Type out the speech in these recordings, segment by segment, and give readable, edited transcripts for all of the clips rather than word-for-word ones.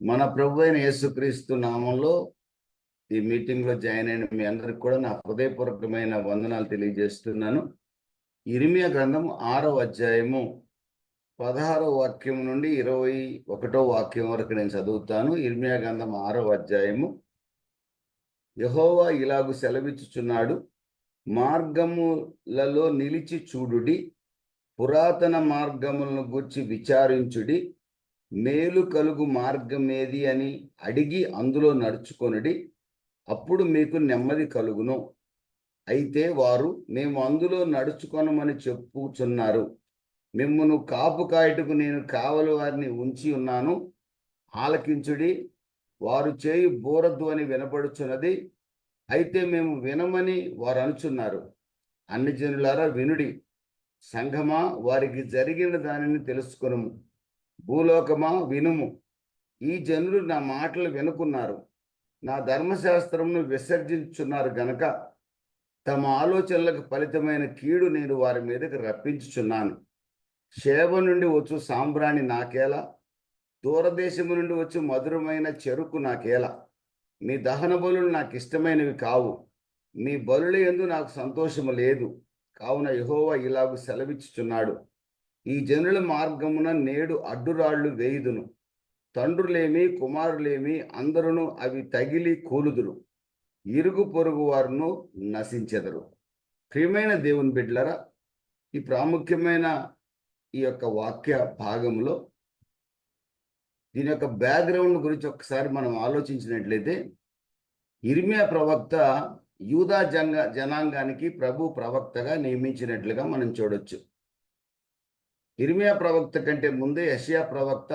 మన ప్రభు అయిన యేసుక్రీస్తు నామంలో ఈ మీటింగ్ లో జాయిన్ అయిన మీ అందరికి కూడా నా హృదయపూర్వకమైన వందనాలు తెలియజేస్తున్నాను. ఇర్మియా గ్రంథం 6వ అధ్యాయము 16వ వాక్యం నుండి 21వ వాక్యం వరకు నేను చదువుతాను. ఇర్మియా గ్రంథం 6వ అధ్యాయము. యెహోవా ఇలాగు సెలవిచ్చుచున్నాడు, మార్గములలో నిలిచి చూడుడి, పురాతన మార్గములను గూర్చి విచారించుడి, మేలు కలుగు మార్గమేది అని అడిగి అందులో నడుచుకొనుడి, అప్పుడు మీకు నెమ్మది కలుగును. అయితే వారు, మేము అందులో నడుచుకొనమని చెప్పుచున్నారు. మిమ్మును కాపు కాయుటకు నేను కావలి వారిని ఉంచి ఉన్నాను, ఆలకించుడి. వారు చేయు బూరధ్వని వినపడుచున్నది, అయితే మేము వినమని వారు అనుచున్నారు. అన్ని జనులారా వినుడి, సంఘమా వారికి జరిగిన దానిని తెలుసుకొనుము, భూలోకమా వినుము. ఈ జనులు నా మాటలు వినుకున్నారు, నా ధర్మశాస్త్రమును విసర్జించుచున్నారు గనక తమ ఆలోచనలకు ఫలితమైన కీడు నేను వారి మీదకి రప్పించుచున్నాను. షేబ నుండి వచ్చు సాంబ్రాణి నాకేలా, దూరదేశము నుండి వచ్చు మధురమైన చెరుకు నాకేలా. మీ దహన బలులు నాకు ఇష్టమైనవి కావు, మీ బలుల యందు నాకు సంతోషము లేదు. కావున యెహోవా ఇలాగు సెలవిచ్చుచున్నాడు, ఈ జనుల మార్గమున నేడు అడ్డురాళ్లు వేయుదును. తండ్రులేమి కుమారులేమి అందరును అవి తగిలి కూలుదురు, ఇరుగు పొరుగు వారును నశించెదరు. ప్రియమైన దేవుని బిడ్డలారా, ఈ ప్రాముఖ్యమైన ఈ యొక్క వాక్య భాగంలో దీని యొక్క బ్యాక్గ్రౌండ్ గురించి ఒకసారి మనం ఆలోచించినట్లయితే, ఇర్మియా ప్రవక్త యూదా జనాంగానికి ప్రభు ప్రవక్తగా నియమించినట్లుగా మనం చూడొచ్చు. ఇర్మియా ప్రవక్త కంటే ముందే యెషయా ప్రవక్త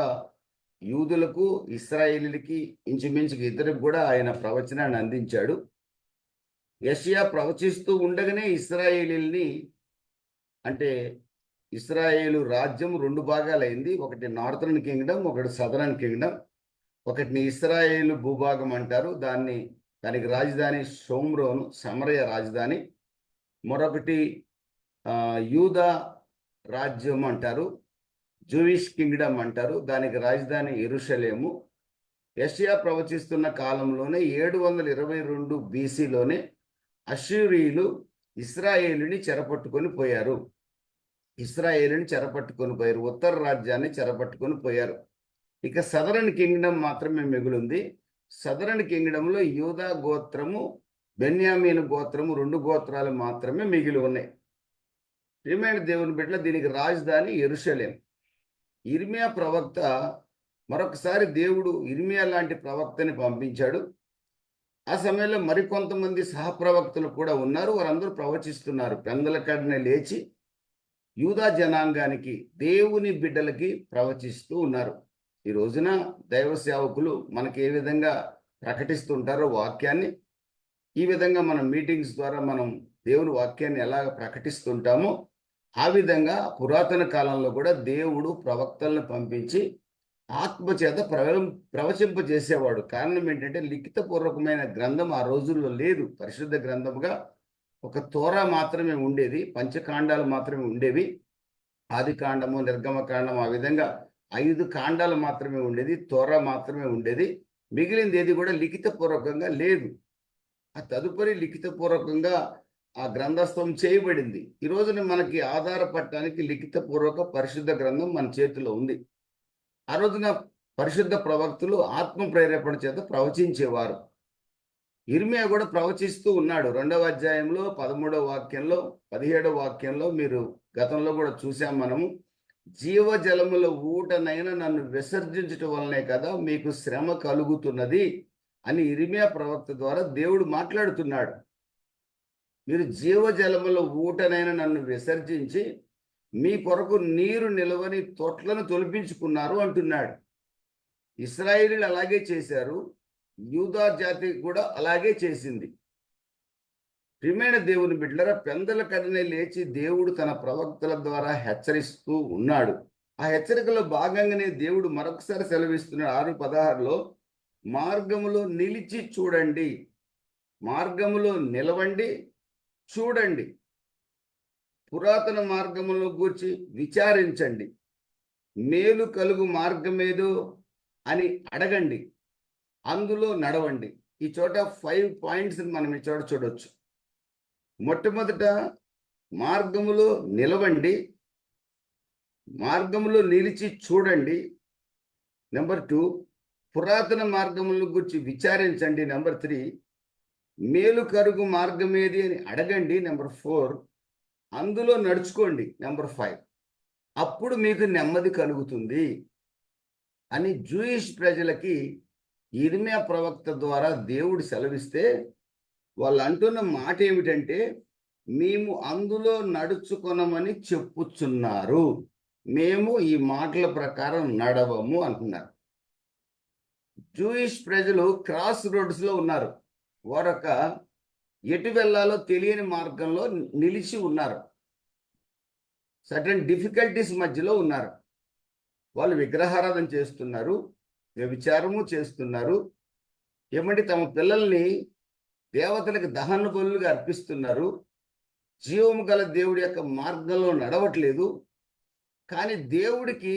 యూదులకు ఇశ్రాయేలీలకి ఇంచుమించుకు ఇద్దరికి కూడా ఆయన ప్రవచనాన్ని అందించాడు. యెషయా ప్రవచిస్తూ ఉండగానే ఇశ్రాయేలీల్ని, అంటే ఇశ్రాయేలు రాజ్యం 2 భాగాలైంది. ఒకటి నార్థర్న్ కింగ్డమ్, ఒకటి సదరన్ కింగ్డమ్. ఒకటిని ఇశ్రాయేలు భూభాగం అంటారు, దానికి రాజధాని షోమ్రోను, సమరయ రాజధాని. మరొకటి యూదా రాజ్యం అంటారు, జూయిష్ కింగ్డమ్ అంటారు, దానికి రాజధాని యెరూషలేము. యెషయా ప్రవచిస్తున్న కాలంలోనే 722 BCలోనే అష్షూరీయులు ఇశ్రాయేలుని చెరపట్టుకొని పోయారు. ఉత్తర రాజ్యాన్ని చెరపట్టుకొని పోయారు. ఇక సదరన్ కింగ్డమ్ మాత్రమే మిగులుంది. సదరన్ కింగ్డంలో యూదా గోత్రము, బెన్యామీను గోత్రము, 2 గోత్రాలు మాత్రమే మిగిలి ఉన్నాయి. ప్రియమైన దేవుని బిడ్డల, దీనికి రాజధాని యెరూషలేం. ఇర్మియా ప్రవక్త, మరొకసారి దేవుడు ఇర్మియా లాంటి ప్రవక్తని పంపించాడు. ఆ సమయంలో మరికొంతమంది సహప్రవక్తలు కూడా ఉన్నారు. వారందరూ ప్రవచిస్తున్నారు. పెందల కడనే లేచి యూదా జనాంగానికి, దేవుని బిడ్డలకి ప్రవచిస్తూ ఉన్నారు. ఈ రోజున దైవ సేవకులు మనకి ఏ విధంగా ప్రకటిస్తుంటారో వాక్యాన్ని, ఈ విధంగా మనం మీటింగ్స్ ద్వారా మనం దేవుని వాక్యాన్ని ఎలాగ ప్రకటిస్తుంటామో, ఆ విధంగా పురాతన కాలంలో కూడా దేవుడు ప్రవక్తలను పంపించి ఆత్మచేత ప్రవచింపజేసేవాడు. కారణం ఏంటంటే, లిఖితపూర్వకమైన గ్రంథం ఆ రోజుల్లో లేదు. పరిశుద్ధ గ్రంథముగా ఒక తోరా మాత్రమే ఉండేది, పంచకాండాలు మాత్రమే ఉండేవి. ఆది కాండము, నిర్గమకాండం, ఆ విధంగా 5 కాండాలు మాత్రమే ఉండేది, తోరా మాత్రమే ఉండేది. మిగిలింది ఏది కూడా లిఖితపూర్వకంగా లేదు. ఆ తదుపరి లిఖితపూర్వకంగా ఆ గ్రంథస్థం చేయబడింది. ఈ రోజున మనకి ఆధారపడటానికి లిఖితపూర్వక పరిశుద్ధ గ్రంథం మన చేతిలో ఉంది. ఆ రోజున పరిశుద్ధ ప్రవక్తులు ఆత్మ ప్రేరేపణ చేత ప్రవచించేవారు. ఇర్మియా కూడా ప్రవచిస్తూ ఉన్నాడు. 2వ అధ్యాయంలో 13వ వాక్యంలో, 17వ వాక్యంలో మీరు గతంలో కూడా చూసాం మనము. జీవజలముల ఊటనైనా నన్ను విసర్జించటం వల్లనే కదా మీకు శ్రమ కలుగుతున్నది అని ఇర్మియా ప్రవక్త ద్వారా దేవుడు మాట్లాడుతున్నాడు. మీరు జీవజలముల ఊటనైనా నన్ను విసర్జించి మీ కొరకు నీరు నిలవని తొట్లను తొలిపించుకున్నారు అంటున్నాడు. ఇశ్రాయేలీలు అలాగే చేశారు, యూదా జాతి కూడా అలాగే చేసింది. ప్రియమైన దేవుని బిడ్డలారా, పెందల కడనే లేచి దేవుడు తన ప్రవక్తల ద్వారా హెచ్చరిస్తూ ఉన్నాడు. ఆ హెచ్చరికలో భాగంగానే దేవుడు మరొకసారి సెలవిస్తున్నాడు. 6:16లో, మార్గములో నిలిచి చూడండి, మార్గములో నిలవండి, చూడండి, పురాతన మార్గములో గూర్చి విచారించండి, మేలు కలుగు మార్గమేదో అని అడగండి, అందులో నడవండి. ఈ చోట 5 పాయింట్స్ మనం ఈ చోట చూడొచ్చు. మొట్టమొదట మార్గములో నిలవండి, మార్గములో నిలిచి చూడండి. నెంబర్ 2, పురాతన మార్గముల గురించి విచారించండి. నెంబర్ 3, మేలు కరుగు మార్గం ఏది అని అడగండి. నెంబర్ 4, అందులో నడుచుకోండి. నెంబర్ 5, అప్పుడు మీకు నెమ్మది కలుగుతుంది అని జూయిష్ ప్రజలకి ఇర్మియా ప్రవక్త ద్వారా దేవుడు సెలవిస్తే, వాళ్ళు అంటున్న మాట ఏమిటంటే, మేము అందులో నడుచుకొనమని చెప్పుచున్నారు, మేము ఈ మాటల ప్రకారం నడవము అంటున్నారు. జూయిష్ ప్రజలు క్రాస్ రోడ్స్లో ఉన్నారు. వారొక ఎటు వెళ్ళాలో తెలియని మార్గంలో నిలిచి ఉన్నారు. సర్టన్ డిఫికల్టీస్ మధ్యలో ఉన్నారు. వాళ్ళు విగ్రహారాధన చేస్తున్నారు, వ్యభిచారము చేస్తున్నారు, ఏమంటే తమ పిల్లల్ని దేవతలకు దహన బలులుగా అర్పిస్తున్నారు, జీవము గల దేవుడి యొక్క మార్గంలో నడవట్లేదు. కానీ దేవుడికి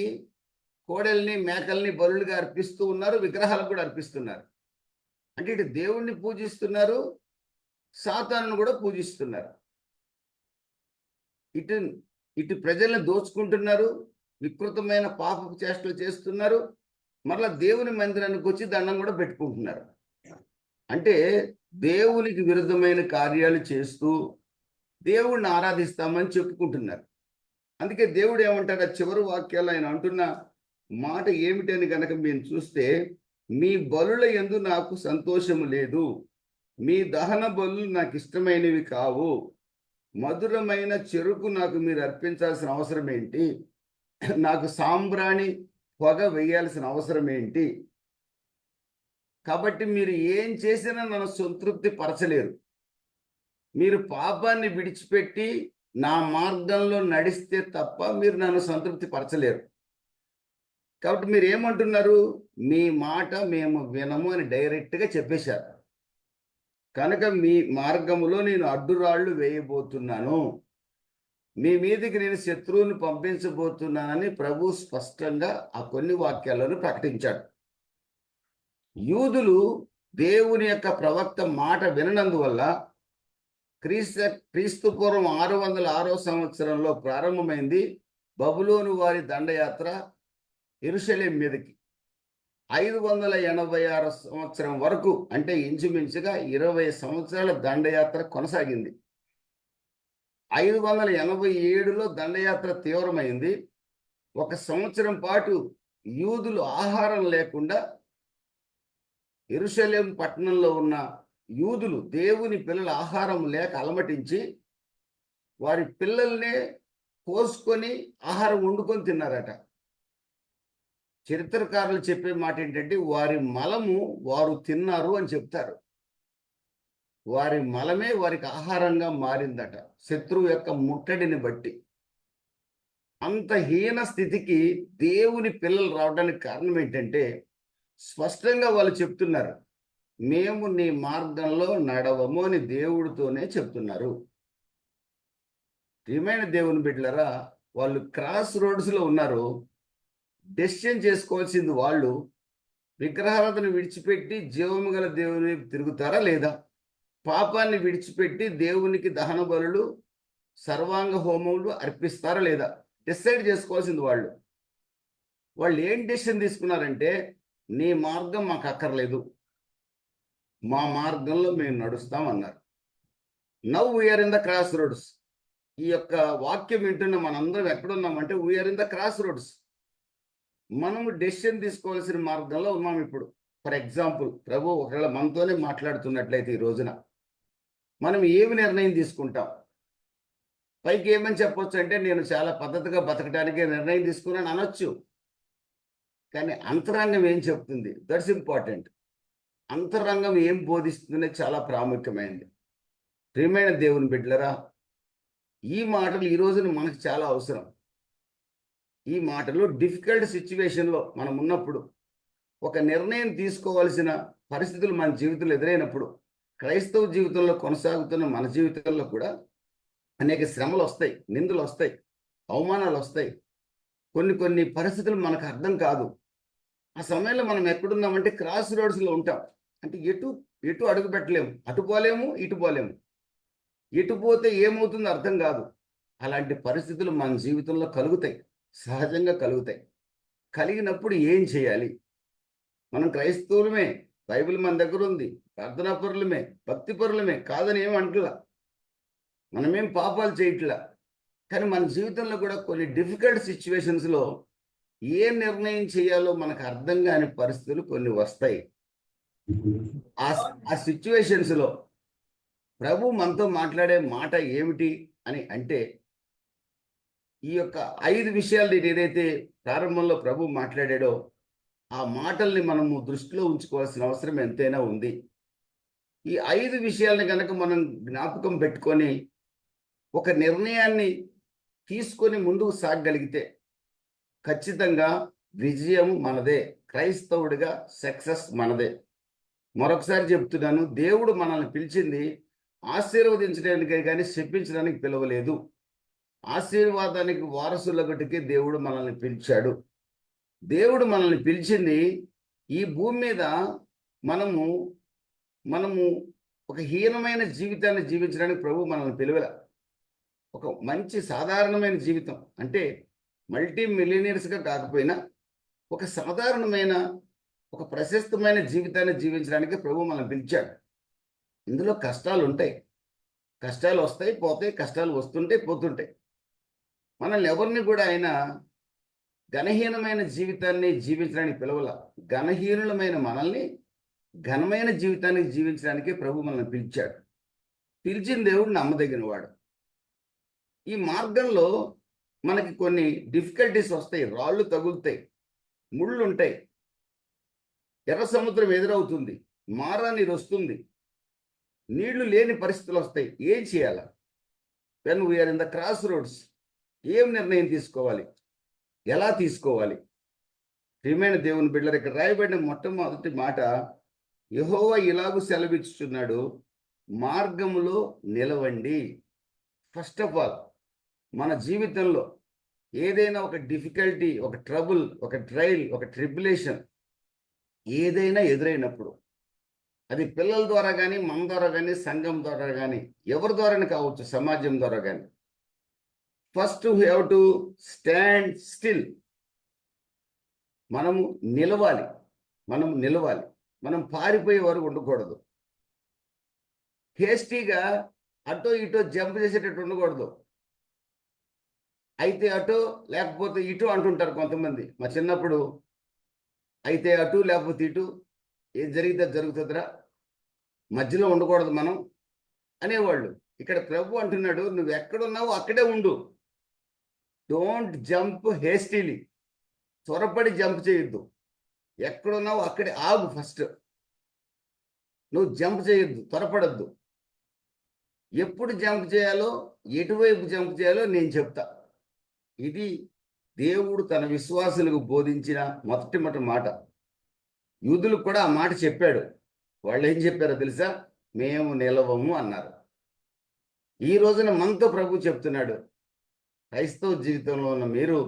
కోడల్ని మేకల్ని బలులుగా అర్పిస్తూ ఉన్నారు, విగ్రహాలకు కూడా అర్పిస్తున్నారు. అంటే ఇటు దేవుణ్ణి పూజిస్తున్నారు, సాతానును కూడా పూజిస్తున్నారు. ఇటు ఇటు ప్రజల్ని దోచుకుంటున్నారు, వికృతమైన పాపపు చేష్టలు చేస్తున్నారు, మరలా దేవుని మందిరానికి వచ్చి దండం కూడా పెట్టుకుంటున్నారు. అంటే దేవునికి విరుద్ధమైన కార్యాలు చేస్తూ దేవుణ్ణి ఆరాధిస్తామని చెప్పుకుంటున్నారు. అందుకే దేవుడు ఏమంటాడు, చివరి వాక్యాలు ఆయన అంటున్న మాట ఏమిటని కనుక మేము చూస్తే, మీ బలుల యందు నాకు సంతోషము లేదు, మీ దహన బలులు నాకు ఇష్టమైనవి కావు, మధురమైన చెరుకు నాకు మీరు అర్పించాల్సిన అవసరం ఏంటి, నాకు సాంబ్రాణి పొగ వేయాల్సిన అవసరం ఏంటి? కాబట్టి మీరు ఏం చేసినా నన్ను సంతృప్తి పరచలేరు. మీరు పాపాన్ని విడిచిపెట్టి నా మార్గంలో నడిస్తే తప్ప మీరు నన్ను సంతృప్తి పరచలేరు. కాబట్టి మీరు ఏమంటున్నారు, మీ మాట మేము వినము అని డైరెక్ట్గా చెప్పేశారు. కనుక మీ మార్గములో నేను అడ్డురాళ్ళు వేయబోతున్నాను, మీ మీదకి నేను శత్రువుని పంపించబోతున్నానని ప్రభు స్పష్టంగా ఆ కొన్ని వాక్యాలను ప్రకటించాడు. యూదులు దేవుని యొక్క ప్రవక్త మాట విననందువల్ల క్రీస్తు పూర్వం 606 సంవత్సరంలో ప్రారంభమైంది బబులోను వారి దండయాత్ర యెరూషలేం మీదకి. 586 సంవత్సరం వరకు, అంటే ఇంచుమించుగా 20 సంవత్సరాల దండయాత్ర కొనసాగింది. 587లో దండయాత్ర తీవ్రమైంది. 1 సంవత్సరం పాటు యూదులు ఆహారం లేకుండా, యెరూషలేం పట్టణంలో ఉన్న యూదులు దేవుని పిల్లల ఆహారం లేక అలమటించి వారి పిల్లల్నే కోసుకొని ఆహారం వండుకొని తిన్నారట. చరిత్రకారులు చెప్పే మాట ఏంటంటే, వారి మలము వారు తిన్నారు అని చెప్తారు. వారి మలమే వారికి ఆహారంగా మారిందట, శత్రువు యొక్క ముట్టడిని బట్టి. అంత హీన స్థితికి దేవుని పిల్లలు రావడానికి కారణం ఏంటంటే, స్పష్టంగా వాళ్ళు చెప్తున్నారు, మేము నీ మార్గంలో నడవము అని దేవుడితోనే చెప్తున్నారు. ప్రియమైన దేవుని బిడ్డలారా, వాళ్ళు క్రాస్ రోడ్స్లో ఉన్నారు. డెసిషన్ చేసుకోవాల్సింది వాళ్ళు, విగ్రహారాధన విడిచిపెట్టి జీవము గల దేవుని వైపు తిరుగుతారా లేదా, పాపాన్ని విడిచిపెట్టి దేవునికి దహన బలులు సర్వాంగ హోమములు అర్పిస్తారా లేదా, డిసైడ్ చేసుకోవాల్సింది వాళ్ళు. వాళ్ళు ఏం డెసిషన్ తీసుకున్నారంటే, నీ మార్గం మాకు అక్కర్లేదు, మా మార్గంలో మేము నడుస్తామన్నారు. Now we are in the crossroads. ఈ యొక్క వాక్యం వింటున్న మనందరం ఎక్కడున్నామంటే, we are in the crossroads. మనము డెసిషన్ తీసుకోవాల్సిన మార్గంలో ఉన్నాం ఇప్పుడు. ఫర్ ఎగ్జాంపుల్, ప్రభు ఒకవేళ మనతోనే మాట్లాడుతున్నట్లయితే ఈ రోజున మనం ఏమి నిర్ణయం తీసుకుంటాం? పైకి ఏమని చెప్పొచ్చు అంటే, నేను చాలా పద్ధతిగా బతకడానికి నిర్ణయం తీసుకున్నాను అనొచ్చు. కానీ అంతరంగం ఏం చెప్తుంది? That's important. అంతరంగం ఏం బోధిస్తుందనే చాలా ప్రాముఖ్యమైనది. ప్రియమైన దేవుని బిడ్డలరా, ఈ మాటలు ఈ రోజున మనకు చాలా అవసరం. ఈ మాటలు డిఫికల్ట్ సిచ్యువేషన్లో మనం ఉన్నప్పుడు, ఒక నిర్ణయం తీసుకోవాల్సిన పరిస్థితులు మన జీవితంలో ఎదురైనప్పుడు, క్రైస్తవ జీవితంలో కొనసాగుతున్న మన జీవితంలో కూడా అనేక శ్రమలు వస్తాయి, నిందలు వస్తాయి, అవమానాలు వస్తాయి. కొన్ని పరిస్థితులు మనకు అర్థం కాదు. ఆ సమయంలో మనం ఎక్కడున్నామంటే క్రాస్ రోడ్స్లో ఉంటాం. అంటే ఎటు ఎటు అడుగు పెట్టలేము, అటు పోలేము, ఇటు పోలేము. ఎటు పోతే ఏమవుతుందో అర్థం కాదు. అలాంటి పరిస్థితులు మన జీవితంలో కలుగుతాయి, సహజంగా కలుగుతాయి. కలిగినప్పుడు ఏం చేయాలి? మనం క్రైస్తవులమే, బైబిల్ మన దగ్గర ఉంది, ప్రార్థనా పరులమే, భక్తి పరులమే, కాదని ఏం అంటలా. మనమేం పాపాలు చేయట్లా. కానీ మన జీవితంలో కూడా కొన్ని డిఫికల్ట్ సిచ్యువేషన్స్లో ఏ నిర్ణయం చేయాలో మనకు అర్థం కాని పరిస్థితులు కొన్ని వస్తాయి. ఆ ఆ సిచ్యువేషన్స్లో ప్రభు మనతో మాట్లాడే మాట ఏమిటి అని అంటే, ఈ యొక్క 5 విషయాలు నేను ఏదైతే ప్రారంభంలో ప్రభు మాట్లాడాడో ఆ మాటల్ని మనము దృష్టిలో ఉంచుకోవాల్సిన అవసరం ఎంతైనా ఉంది. ఈ 5 విషయాల్ని గనక మనం జ్ఞాపకం పెట్టుకొని ఒక నిర్ణయాన్ని తీసుకొని ముందుకు సాగగలిగితే ఖచ్చితంగా విజయం మనదే. క్రైస్తవుడిగా సక్సెస్ మనదే. మరొకసారి చెప్తున్నాను, దేవుడు మనల్ని పిలిచింది ఆశీర్వదించడానికే కానీ శపించడానికి పిలవలేదు. ఆశీర్వాదానికి వారసులగటికి దేవుడు మనల్ని పిలిచాడు. దేవుడు మనల్ని పిలిచింది ఈ భూమి మీద మనము మనము ఒక హీనమైన జీవితాన్ని జీవించడానికి ప్రభు మనల్ని పిలవల. ఒక మంచి సాధారణమైన జీవితం అంటే మల్టీ మిలియనీర్స్గా కాకపోయినా ఒక సాధారణమైన ఒక ప్రశస్తమైన జీవితాన్ని జీవించడానికి ప్రభు మనల్ని పిలిచాడు. ఇందులో కష్టాలు ఉంటాయి, కష్టాలు వస్తాయి పోతాయి, కష్టాలు వస్తుంటాయి పోతుంటాయి. మనల్ని ఎవరిని కూడా ఆయన ఘనహీనమైన జీవితాన్ని జీవించడానికి పిలవల. ఘనహీనులమైన మనల్ని ఘనమైన జీవితాన్ని జీవించడానికి ప్రభు మనల్ని పిలిచాడు. పిలిచిన దేవుడు నమ్మదగిన వాడు. ఈ మార్గంలో మనకి కొన్ని డిఫికల్టీస్ వస్తాయి, రాళ్ళు తగులుతాయి, ముళ్ళు ఉంటాయి, ఎర్ర సముద్రం ఎదురవుతుంది, మారా నీరు వస్తుంది, నీళ్లు లేని పరిస్థితులు వస్తాయి. ఏం చేయాలా? When we're in the crossroads, ఏం నిర్ణయం తీసుకోవాలి, ఎలా తీసుకోవాలి? ప్రియమైన దేవుని బిడ్డలు, ఇక్కడ రాయబడిన మొట్టమొదటి మాట, యెహోవా ఇలాగు సెలవిచ్చుచున్నాడు, మార్గములో నిలవండి. ఫస్ట్ ఆఫ్ ఆల్ మన జీవితంలో ఏదైనా ఒక డిఫికల్టీ, ఒక ట్రబుల్, ఒక ట్రయల్, ఒక ట్రిబులేషన్ ఏదైనా ఎదురైనప్పుడు, అది పిల్లల ద్వారా కానీ, మన ద్వారా కానీ, సంఘం ద్వారా కానీ, ఎవరి ద్వారానే కావచ్చు, సమాజం ద్వారా కానీ, first we have to stand still. మనము నిలవాలి, మనం పారిపోయే వరకు ఉండకూడదు. హేస్టీగా అటో ఇటో జంప్ చేసేటట్టు ఉండకూడదు. అయితే అటో లేకపోతే ఇటు అంటుంటారు కొంతమంది. మా చిన్నప్పుడు అయితే అటు లేకపోతే ఇటు, ఏం జరిగితే జరుగుతుందిరా, మధ్యలో ఉండకూడదు మనం అనేవాళ్ళు. ఇక్కడ ప్రభు అంటున్నాడు, నువ్వు ఎక్కడున్నావో అక్కడే ఉండు. Don't jump hastily. త్వరపడి జంప్ చేయొద్దు. ఎక్కడున్నావో అక్కడే ఆగు. ఫస్ట్ నువ్వు జంప్ చేయొద్దు, త్వరపడద్దు. ఎప్పుడు జంప్ చేయాలో, ఎటువైపు జంప్ చేయాలో నేను చెప్తా. ఇది దేవుడు తన విశ్వాసులకు బోధించిన మొదటి మాట. యూదులకు కూడా ఆ మాట చెప్పాడు. వాళ్ళు ఏం చెప్పారో తెలుసా? మేము నిలవము అన్నారు. ఈ రోజున మనతో ప్రభు చెప్తున్నాడు, క్రైస్తవ జీవితంలో ఉన్న మీరు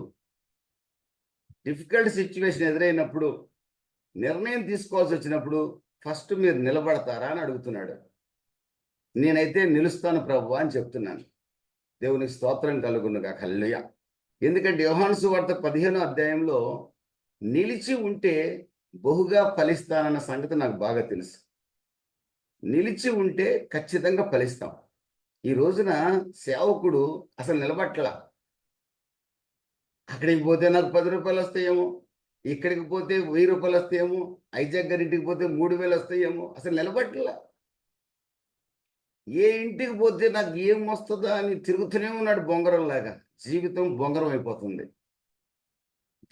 డిఫికల్ట్ సిచ్యువేషన్ ఎదురైనప్పుడు, నిర్ణయం తీసుకోవాల్సి వచ్చినప్పుడు ఫస్ట్ మీరు నిలబడతారా అని అడుగుతున్నాడు. నేనైతే నిలుస్తాను ప్రభు అని చెప్తున్నాను. దేవునికి స్తోత్రం కలుగునుగాక. హల్లెలూయా. ఎందుకంటే యోహాను సువార్త 15వ అధ్యాయంలో నిలిచి ఉంటే బహుగా ఫలిస్తానన్న సంగతి నాకు బాగా తెలుసు. నిలిచి ఉంటే ఖచ్చితంగా ఫలిస్తాం. ఈ రోజున సేవకుడు అసలు నిలబట్లా. అక్కడికి పోతే నాకు 10 రూపాయలు వస్తాయేమో, ఇక్కడికి పోతే 1000 రూపాయలు వస్తాయేమో, ఐజాక్ గారింటికి పోతే 3000 వస్తాయేమో, అసలు నిలబట్లా. ఏ ఇంటికి పోతే నాకు ఏం వస్తుందా అని తిరుగుతూనే ఉన్నాడు బొంగరంలాగా. జీవితం బొంగరం అయిపోతుంది.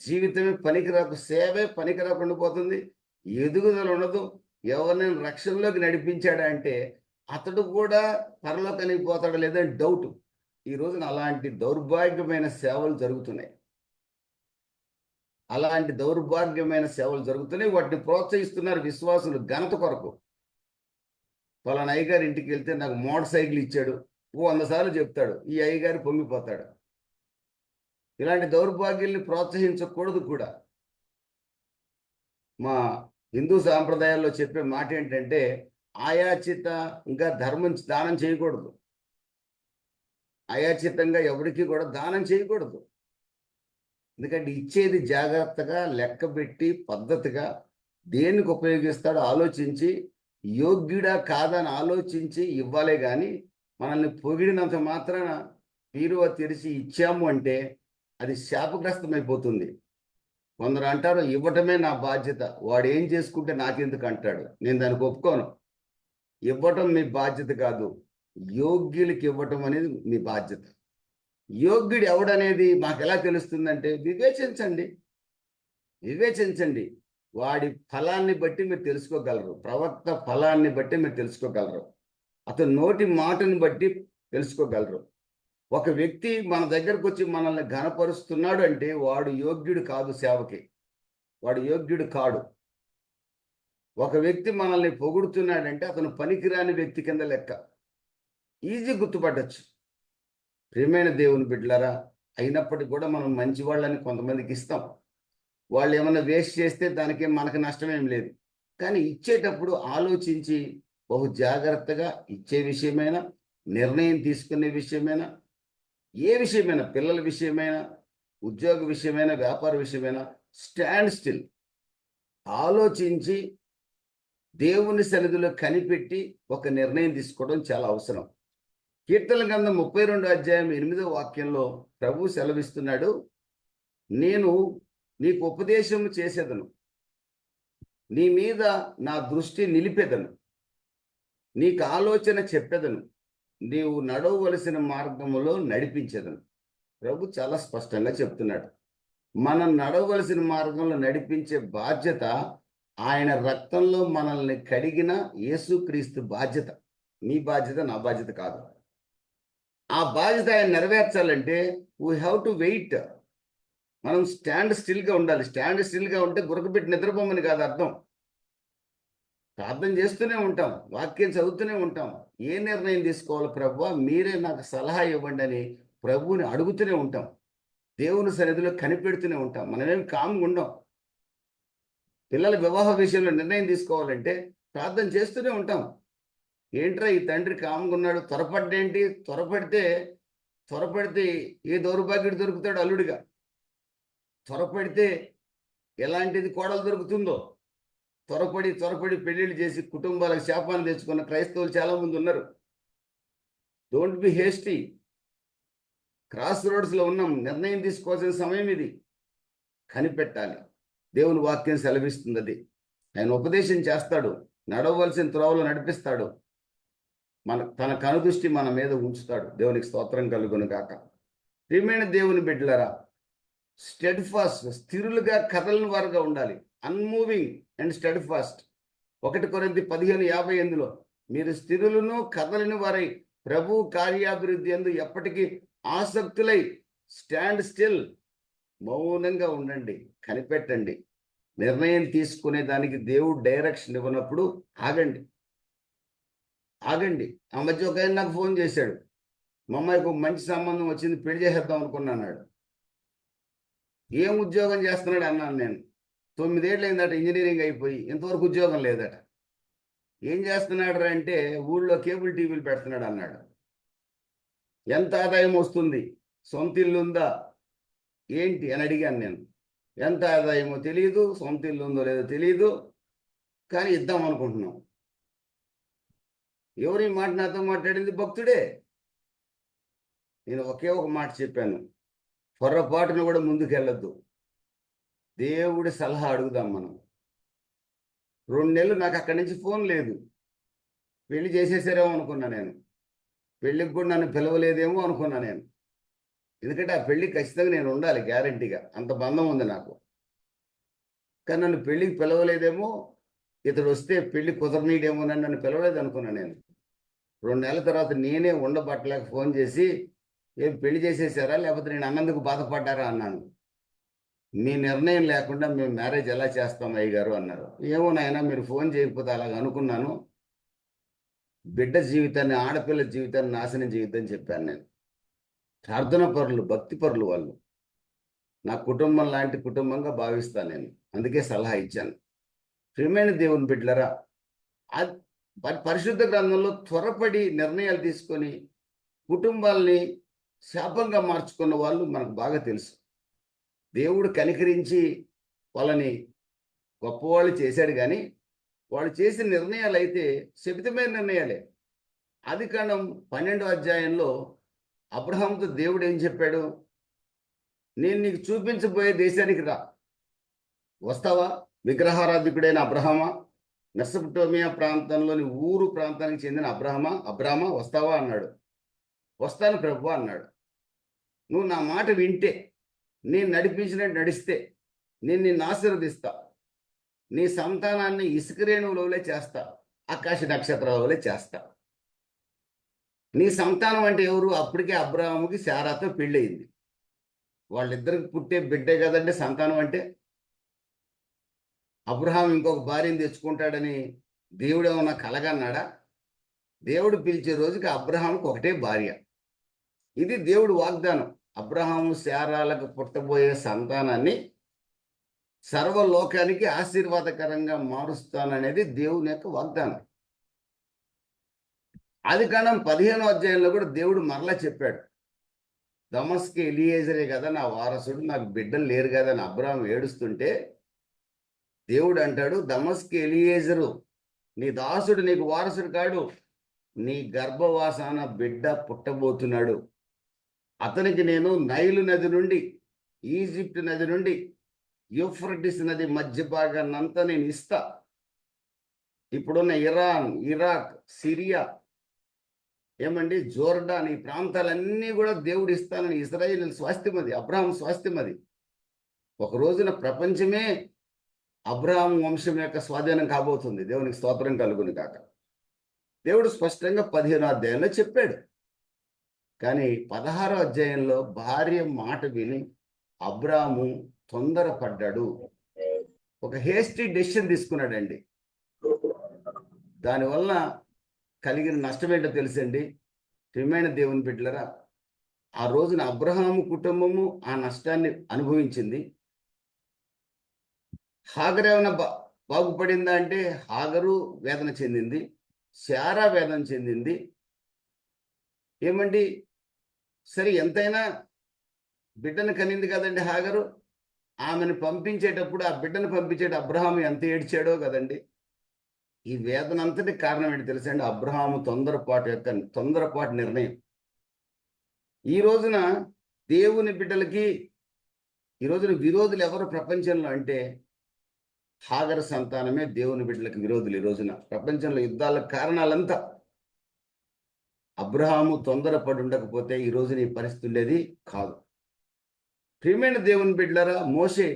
జీవితమే పనికిరాకు, సేవే పనికిరాకుండా పోతుంది. ఎదుగుదల ఉండదు. ఎవరినైనా రక్షణలోకి నడిపించాడా అంటే అతడు కూడా పరలోకానికి పోతాడా లేదని డౌట్. ఈ రోజున అలాంటి దౌర్భాగ్యమైన సేవలు జరుగుతున్నాయి. వాటిని ప్రోత్సహిస్తున్నారు విశ్వాసులు ఘనత కొరకు. పలానా అయ్యగారి ఇంటికి వెళ్తే నాకు మోటార్ సైకిల్ ఇచ్చాడు, 100 సార్లు చెప్తాడు, ఈ అయ్యగారు పొంగిపోతాడు. ఇలాంటి దౌర్భాగ్యాల్ని ప్రోత్సహించకూడదు కూడా. మా హిందూ సాంప్రదాయాల్లో చెప్పే మాట ఏంటంటే ఆయాచిత ఇంకా దానం చేయకూడదు. అయాచితంగా ఎవరికి కూడా దానం చేయకూడదు. ఎందుకంటే ఇచ్చేది జాగ్రత్తగా లెక్కబెట్టి పద్ధతిగా దేనికి ఉపయోగిస్తాడో ఆలోచించి యోగ్యుడా కాదని ఆలోచించి ఇవ్వాలే కానీ మనల్ని పొగిడినంత మాత్రాన బీరువా తెరిచి ఇచ్చాము అంటే అది శాపగ్రస్తమైపోతుంది. కొందరు అంటారు ఇవ్వటమే నా బాధ్యత, వాడు ఏం చేసుకుంటే నాకెందుకు అంటాడు. నేను దానికి ఒప్పుకోను. ఇవ్వటం మీ బాధ్యత కాదు, యోగ్యులకి ఇవ్వటం అనేది మీ బాధ్యత. యోగ్యుడు ఎవడనేది మాకు ఎలా తెలుస్తుందంటే వివేచించండి. వాడి ఫలాన్ని బట్టి మీరు తెలుసుకోగలరు. ప్రవక్త ఫలాన్ని బట్టి మీరు తెలుసుకోగలరు. అతను నోటి మాటని బట్టి తెలుసుకోగలరు. ఒక వ్యక్తి మన దగ్గరకు వచ్చి మనల్ని ఘనపరుస్తున్నాడు అంటే వాడు యోగ్యుడు కాదు, సేవకి వాడు యోగ్యుడు కాడు. ఒక వ్యక్తి మనల్ని పొగుడుతున్నాడంటే అతను పనికిరాని వ్యక్తి కింద లెక్క. ఈజీ గుర్తుపట్టచ్చు. ప్రియమైన దేవుని బిడ్డలారా, అయినప్పటికీ కూడా మనం మంచి వాళ్ళని కొంతమందికి ఇస్తాం. వాళ్ళు ఏమైనా వేస్ట్ చేస్తే దానికి మనకు నష్టమేం లేదు. కానీ ఇచ్చేటప్పుడు ఆలోచించి బహు జాగ్రత్తగా ఇచ్చే విషయమైనా, నిర్ణయం తీసుకునే విషయమైనా, ఏ విషయమైనా, పిల్లల విషయమైనా, ఉద్యోగ విషయమైనా, వ్యాపార విషయమైనా స్టాండ్ స్టిల్ ఆలోచించి దేవుని సన్నిధిలో కనిపెట్టి ఒక నిర్ణయం తీసుకోవడం చాలా అవసరం. కీర్తనల గ్రంథం 32 అధ్యాయం 8వ వాక్యంలో ప్రభు సెలవిస్తున్నాడు, నేను నీకు ఉపదేశం చేసేదను, నీ మీద నా దృష్టి నిలిపెదను, నీకు ఆలోచన చెప్పెదను, నీవు నడవవలసిన మార్గములో నడిపించేదను. ప్రభు చాలా స్పష్టంగా చెప్తున్నాడు. మనం నడవవలసిన మార్గంలో నడిపించే బాధ్యత ఆయన రక్తంలో మనల్ని కడిగిన యేసుక్రీస్తు బాధ్యత. నీ బాధ్యత, నా బాధ్యత కాదు. ఆ బాధ్యత ఆయన నెరవేర్చాలంటే వీ హ్యావ్ టు వెయిట్. మనం స్టాండ్ స్టిల్గా ఉండాలి. స్టాండ్ స్టిల్గా ఉంటే గురకబెట్టి నిద్రపోమని కాదు అర్థం. ప్రార్థన చేస్తూనే ఉంటాం, వాక్యం చదువుతూనే ఉంటాం. ఏ నిర్ణయం తీసుకోవాలి ప్రభువా, మీరే నాకు సలహా ఇవ్వండి అని ప్రభువుని అడుగుతూనే ఉంటాం. దేవుని సన్నిధిలో కనిపెడుతూనే ఉంటాం. మనమేం కామ్గా ఉండం. పిల్లల వివాహ విషయంలో నిర్ణయం తీసుకోవాలంటే ప్రార్థన చేస్తూనే ఉంటాం. ఏంట్రా ఈ తండ్రి కామ్గా ఉన్నాడు, త్వరపడితే ఏ దౌర్భాగ్యుడు దొరుకుతాడు అల్లుడిగా, త్వరపడితే ఎలాంటిది కోడలు దొరుకుతుందో, త్వరపడి పెళ్లిళ్ళు చేసి కుటుంబాలకు శాపాన్ని తెచ్చుకున్న క్రైస్తవులు చాలా మంది ఉన్నారు. Don't be hasty. క్రాస్ రోడ్స్లో ఉన్నాం. నిర్ణయం తీసుకోవాల్సిన సమయం ఇది. కనిపెట్టాలి. దేవుని వాక్యం సెలవిస్తుంది అది. ఆయన ఉపదేశం చేస్తాడు, నడవలసిన త్రోవలో నడిపిస్తాడు, తన కనుదృష్టి మన మీద ఉంచుతాడు. దేవునికి స్తోత్రం కలుగును గాక. ప్రియమైన దేవుని బిడ్డలారా, స్టెడ్ ఫాస్ట్, స్థిరులుగా కదలని వారుగా ఉండాలి. Unmoving and స్టెడ్ fast. 1 కొరింథీ 15:58 మీరు స్థిరులను కదలని వారై ప్రభు కార్యాభివృద్ధి యందు ఎప్పటికీ ఆసక్తులై స్టాండ్ స్టిల్, మౌనంగా ఉండండి, కనిపెట్టండి. నిర్ణయం తీసుకునే దానికి దేవుడు డైరెక్షన్ ఇవ్వనప్పుడు ఆగండి. ఆ మధ్య ఒక ఆయన నాకు ఫోన్ చేశాడు, మా అమ్మాయికి ఒక మంచి సంబంధం వచ్చింది, పెళ్లి చేసేద్దాం అనుకున్నాడు. ఏం ఉద్యోగం చేస్తున్నాడు అన్నాను నేను. 9 ఏళ్ళు అయిందట ఇంజనీరింగ్ అయిపోయి, ఇంతవరకు ఉద్యోగం లేదట. ఏం చేస్తున్నాడు అంటే ఊళ్ళో కేబుల్ టీవీలు పెడుతున్నాడు అన్నాడు. ఎంత ఆదాయం వస్తుంది, సొంత ఇల్లు ఉందా ఏంటి అని అడిగాను నేను. ఎంత ఆదాయమో తెలియదు, సొంత ఇల్లు ఉందో లేదో తెలియదు, కానీ ఇద్దాం అనుకుంటున్నాం. ఎవరి మాట నాతో మాట్లాడింది? భక్తుడే. నేను ఒకే ఒక మాట చెప్పాను, పొర్రపాటును కూడా ముందుకెళ్ళొద్దు, దేవుడి సలహా అడుగుదాం మనం. 2 నెలలు నాకు అక్కడి నుంచి ఫోన్ లేదు. పెళ్లి చేసేసారేమో అనుకున్నా నేను. పెళ్ళికి కూడా నన్ను పిలవలేదేమో అనుకున్నా నేను. ఎందుకంటే ఆ పెళ్ళి ఖచ్చితంగా నేను ఉండాలి, గ్యారంటీగా, అంత బంధం ఉంది నాకు. కానీ నన్ను పెళ్ళికి పిలవలేదేమో, ఇతడు వస్తే పెళ్లి కుదరనీయడేమో నన్ను పిలవలేదు అనుకున్నా నేను. 2 నెలల తర్వాత నేనే ఉండబట్టలేక ఫోన్ చేసి, ఏం పెళ్లి చేసేసారా లేకపోతే నేను అన్నందుకు బాధపడ్డారా అన్నాను. మీ నిర్ణయం లేకుండా మేము మ్యారేజ్ ఎలా చేస్తాం అయ్యగారు అన్నారు. ఏమో నాయనా, మీరు ఫోన్ చేయకపోతే అలాగ అనుకున్నాను, బిడ్డ జీవితాన్ని, ఆడపిల్ల జీవితాన్ని నాశనం చేయొద్దని చెప్పాను నేను. ప్రార్థన పరులు, భక్తి పరులు వాళ్ళు. నా కుటుంబం లాంటి కుటుంబంగా భావిస్తాను నేను, అందుకే సలహా ఇచ్చాను. ప్రియమైన దేవుని బిడ్డలరా, పరిశుద్ధ గ్రంథంలో త్వరపడి నిర్ణయాలు తీసుకొని కుటుంబాల్ని శాపంగా మార్చుకున్న వాళ్ళు మనకు బాగా తెలుసు. దేవుడు కనికరించి వాళ్ళని గొప్పవాళ్ళు చేశాడు, కానీ వాళ్ళు చేసిన నిర్ణయాలు అయితే శపితమైన నిర్ణయాలే. ఆదికాండం 12వ అధ్యాయంలో అబ్రహాముతో దేవుడు ఏం చెప్పాడు? నేను నీకు చూపించబోయే దేశానికి రా, వస్తావా? విగ్రహారాధికుడైన అబ్రహామా, మెసొపొటేమియా ప్రాంతంలోని ఊరు ప్రాంతానికి చెందిన అబ్రామా వస్తావా అన్నాడు. వస్తాను ప్రభువా అన్నాడు. నువ్వు నా మాట వింటే, నేను నడిపించినట్టు నడిస్తే నేను నిన్ను ఆశీర్వదిస్తా, నీ సంతానాన్ని ఇసుక రేణువులవలే చేస్తా, ఆకాశ నక్షత్రాలవలే చేస్తా. నీ సంతానం అంటే ఎవరు? అప్పటికే అబ్రాహాముకి శారాతో పెళ్ళయింది. వాళ్ళిద్దరికి పుట్టే బిడ్డే కదండి సంతానం అంటే. అబ్రహాం ఇంకొక భార్యను తెచ్చుకుంటాడని దేవుడు ఏమన్నా కలగన్నాడా? దేవుడు పిలిచే రోజుకి అబ్రహాంకి ఒకటే భార్య. ఇది దేవుడు వాగ్దానం. అబ్రహాము శారాలకు పుట్టబోయే సంతానాన్ని సర్వలోకానికి ఆశీర్వాదకరంగా మారుస్తాననేది దేవుని యొక్క వాగ్దానం. ఆదికాండం 15వ అధ్యాయంలో కూడా దేవుడు మరలా చెప్పాడు, దమస్కు ఎలియేజరే కదా నా వారసుడు, నాకు బిడ్డలు లేరు కదా అని అబ్రహాం ఏడుస్తుంటే దేవుడు అంటాడు, దమస్కు ఎలియేజరు నీ దాసుడు నీకు వారసుడు కాడు, నీ గర్భవాసాన బిడ్డ పుట్టబోతున్నాడు. అతనికి నేను నైలు నది నుండి, ఈజిప్ట్ నది నుండి యూఫ్రటిస్ నది మధ్య భాగాన్నంతా నేను ఇస్తా. ఇప్పుడున్న ఇరాన్, ఇరాక్, సిరియా, జోర్డాన్, ఈ ప్రాంతాలన్నీ కూడా దేవుడు ఇస్తానని ఇశ్రాయేలు స్వాస్థ్యం అది, అబ్రహాం స్వాస్థ్యం అది. ఒక రోజున ప్రపంచమే అబ్రహాం వంశం యొక్క స్వాధీనం కాబోతుంది. దేవునికి స్తోత్రం కలుగును కాక. దేవుడు స్పష్టంగా 15వ అధ్యాయంలో చెప్పాడు. కానీ 16వ అధ్యాయంలో భార్య మాట విని అబ్రాము తొందరపడ్డాడు, ఒక హేస్టీ డెసిషన్ తీసుకున్నాడండి. దానివల్ల కలిగిన నష్టం ఏంటో తెలుసండి ప్రియమైన దేవుని బిడ్డలరా. ఆ రోజున అబ్రహాము కుటుంబము ఆ నష్టాన్ని అనుభవించింది. హాగరు ఏమైనా బాగుపడిందా అంటే హాగరు వేదన చెందింది, శారా వేదన చెందింది. సరే ఎంతైనా బిడ్డను కనింది కదండి హాగరు. ఆమెను పంపించేటప్పుడు, ఆ బిడ్డను పంపించేట అబ్రహాము ఎంత ఏడ్చాడో కదండి. ఈ వేదన అంతటి కారణం ఏంటి తెలుసండి? అబ్రహాము తొందరపాటు నిర్ణయం. ఈ రోజున దేవుని బిడ్డలకి ఈ రోజున విరోధులు ఎవరు ప్రపంచంలో అంటే హాగరు సంతానమే దేవుని బిడ్డలకు విరోధులు. ఈ రోజున ప్రపంచంలో యుద్ధాలకు కారణాలంతా అబ్రహాము తొందరపడి ఉండకపోతే ఈ రోజున ఈ పరిస్థితి ఉండేది కాదు. ప్రియమైన దేవుని బిడ్డలారా, మోషే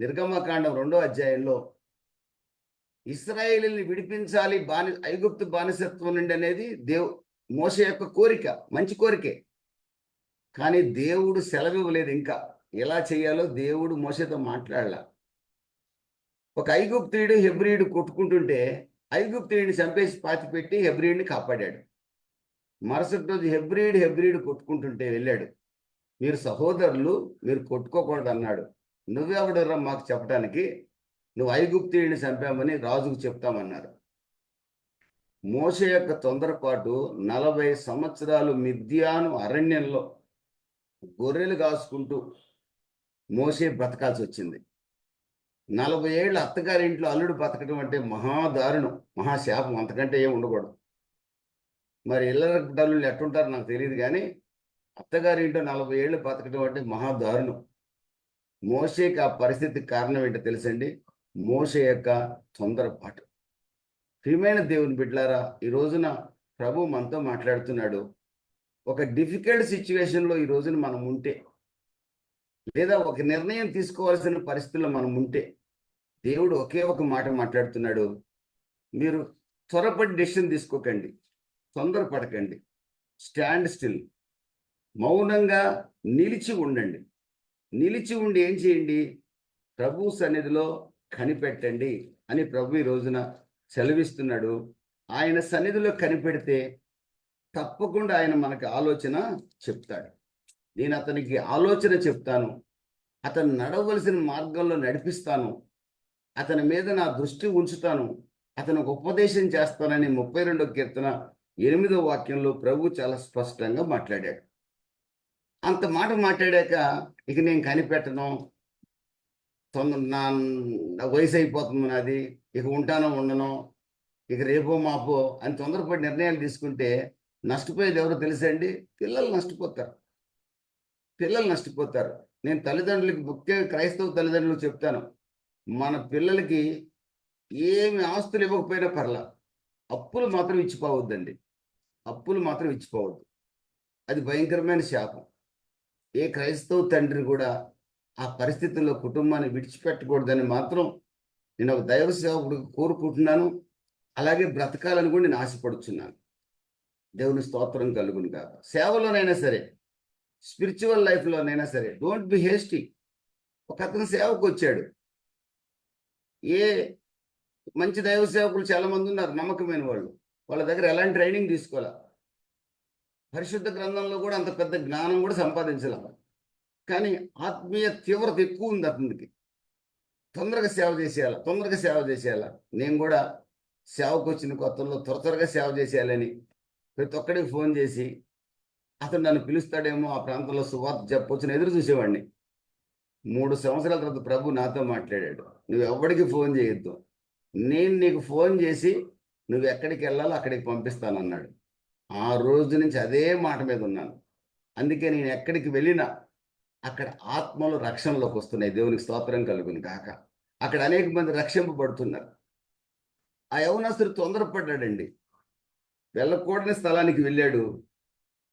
నిర్గమకాండం 2వ అధ్యాయంలో ఇశ్రాయేలుని విడిపించాలి ఐగుప్తు బానిసత్వం నుండి అనేది మోషే యొక్క కోరిక, మంచి కోరికే. కానీ దేవుడు సెలవు ఇవ్వలేదు. ఇంకా ఎలా చేయాలో దేవుడు మోషేతో మాట్లాడాల. ఒక ఐగుప్తీయుడు హెబ్రీయుడు కొట్టుకుంటుంటే ఐగుప్తీయుడిని చంపేసి పాతిపెట్టి హెబ్రీయుడిని కాపాడాడు. మరుసటి రోజు హెబ్రీయుడు కొట్టుకుంటుంటే వెళ్ళాడు, మీరు సహోదరులు, మీరు కొట్టుకోకూడదు అన్నాడు. నువ్వెవడరా మాకు చెప్పడానికి? నువ్వు ఐగుప్తీయుడిని చంపామని రాజుకు చెప్తామన్నారు. మోషే యొక్క తొందరపాటు 40 సంవత్సరాలు మిద్యాను అరణ్యంలో గొర్రెలు కాసుకుంటూ మోషే బ్రతకాల్సి వచ్చింది. 40 ఏళ్ళు అత్తగారింట్లో అల్లుడు బతకడం అంటే మహాదారుణం, మహాశాపం, అంతకంటే ఏం ఉండకూడదు. మరి ఇళ్ళ ఎట్టుంటారో నాకు తెలియదు, కానీ అత్తగారింట్లో 40 ఏళ్ళు బతకడం అంటే మహాదారుణం. మోషేకి ఆ పరిస్థితికి కారణం ఏంటో తెలుసండి? మోషే యొక్క తొందరపాటు. ప్రియమైన దేవుని బిడ్డలారా, ఈ రోజున ప్రభు మనతో మాట్లాడుతున్నాడు. ఒక డిఫికల్ట్ సిచ్యువేషన్లో ఈ రోజున మనం ఉంటే, లేదా ఒక నిర్ణయం తీసుకోవాల్సిన పరిస్థితుల్లో మనం ఉంటే, దేవుడు ఒకే ఒక మాట మాట్లాడుతున్నాడు. మీరు త్వరపడి డెసిషన్ తీసుకోకండి, తొందరపడకండి, స్టాండ్ స్టిల్, మౌనంగా నిలిచి ఉండండి. నిలిచి ఉండి ఏం చేయండి? ప్రభు సన్నిధిలో కనిపెట్టండి అని ప్రభు ఈ రోజున సెలవిస్తున్నాడు. ఆయన సన్నిధిలో కనిపెడితే తప్పకుండా ఆయన మనకు ఆలోచన చెప్తాడు. నేను అతనికి ఆలోచన చెప్తాను, అతను నడవలసిన మార్గంలో నడిపిస్తాను, అతని మీద నా దృష్టి ఉంచుతాను, అతనికి ఉపదేశం చేస్తానని 32వ కీర్తన 8వ వాక్యంలో ప్రభు చాలా స్పష్టంగా మాట్లాడాడు. అంత మాట మాట్లాడాక ఇక నేను కనిపెట్టను, నా వయసు అయిపోతుంది నాది, ఇక ఉంటానో ఉండను, ఇక రేపో మాపో అని తొందరపడి నిర్ణయాలు తీసుకుంటే నష్టపోయేది ఎవరో తెలుసండి? పిల్లలు నష్టపోతారు. పిల్లలు నష్టపోతారు. నేను తల్లిదండ్రులకి, ముఖ్యంగా క్రైస్తవ తల్లిదండ్రులకు చెప్తాను, మన పిల్లలకి ఏమి ఆస్తులు ఇవ్వకపోయినా పర్లా, అప్పులు మాత్రం ఇచ్చిపోవద్దండి. అప్పులు మాత్రం ఇచ్చిపోవద్దు. అది భయంకరమైన శాపం. ఏ క్రైస్తవ తండ్రి కూడా ఆ పరిస్థితుల్లో కుటుంబాన్ని విడిచిపెట్టకూడదని మాత్రం నేను ఒక దైవ సేవకుడికి కోరుకుంటున్నాను. అలాగే బ్రతకాలని కూడా నేను ఆశపడుచున్నాను. దేవుని స్తోత్రం కలుగును కాక. సేవలోనైనా సరే, స్పిరిచువల్ లైఫ్లోనైనా సరే, డోంట్ బి హేస్టీ. ఒక అతను సేవకు వచ్చాడు. ఏ మంచి దైవ సేవకులు చాలా మంది ఉన్నారు, నమ్మకమైన వాళ్ళు. వాళ్ళ దగ్గర ఎలాంటి ట్రైనింగ్ తీసుకోవాలా, పరిశుద్ధ గ్రంథంలో కూడా అంత పెద్ద జ్ఞానం కూడా సంపాదించాల. కానీ ఆత్మీయ తీవ్రత ఎక్కువ ఉంది అతనికి. తొందరగా సేవ చేసేయాలా, తొందరగా సేవ చేసేయాలా. నేను కూడా సేవకు వచ్చిన కొత్తలో త్వరగా సేవ చేసేయాలని ప్రతి ఒక్కడికి ఫోన్ చేసి, అతను నన్ను పిలుస్తాడేమో, ఆ ప్రాంతంలో సువార్త చెప్పొచ్చుని ఎదురు చూసేవాడిని. 3 సంవత్సరాల తర్వాత ప్రభు నాతో మాట్లాడాడు, నువ్వు ఎవరికి ఫోన్ చేయొద్దు, నేను నీకు ఫోన్ చేసి నువ్వు ఎక్కడికి వెళ్ళాలో అక్కడికి పంపిస్తానన్నాడు. ఆ రోజు నుంచి అదే మాట మీద ఉన్నాను. అందుకే నేను ఎక్కడికి వెళ్ళినా అక్కడ ఆత్మలు రక్షణలోకి వస్తున్నాయి. దేవునికి స్తోత్రం కలుగును గాక. అక్కడ అనేక మంది రక్షింపబడుతున్నారు. ఆ యవనస్తుడు తొందరపడ్డాడండి. వెళ్ళకూడని స్థలానికి వెళ్ళాడు,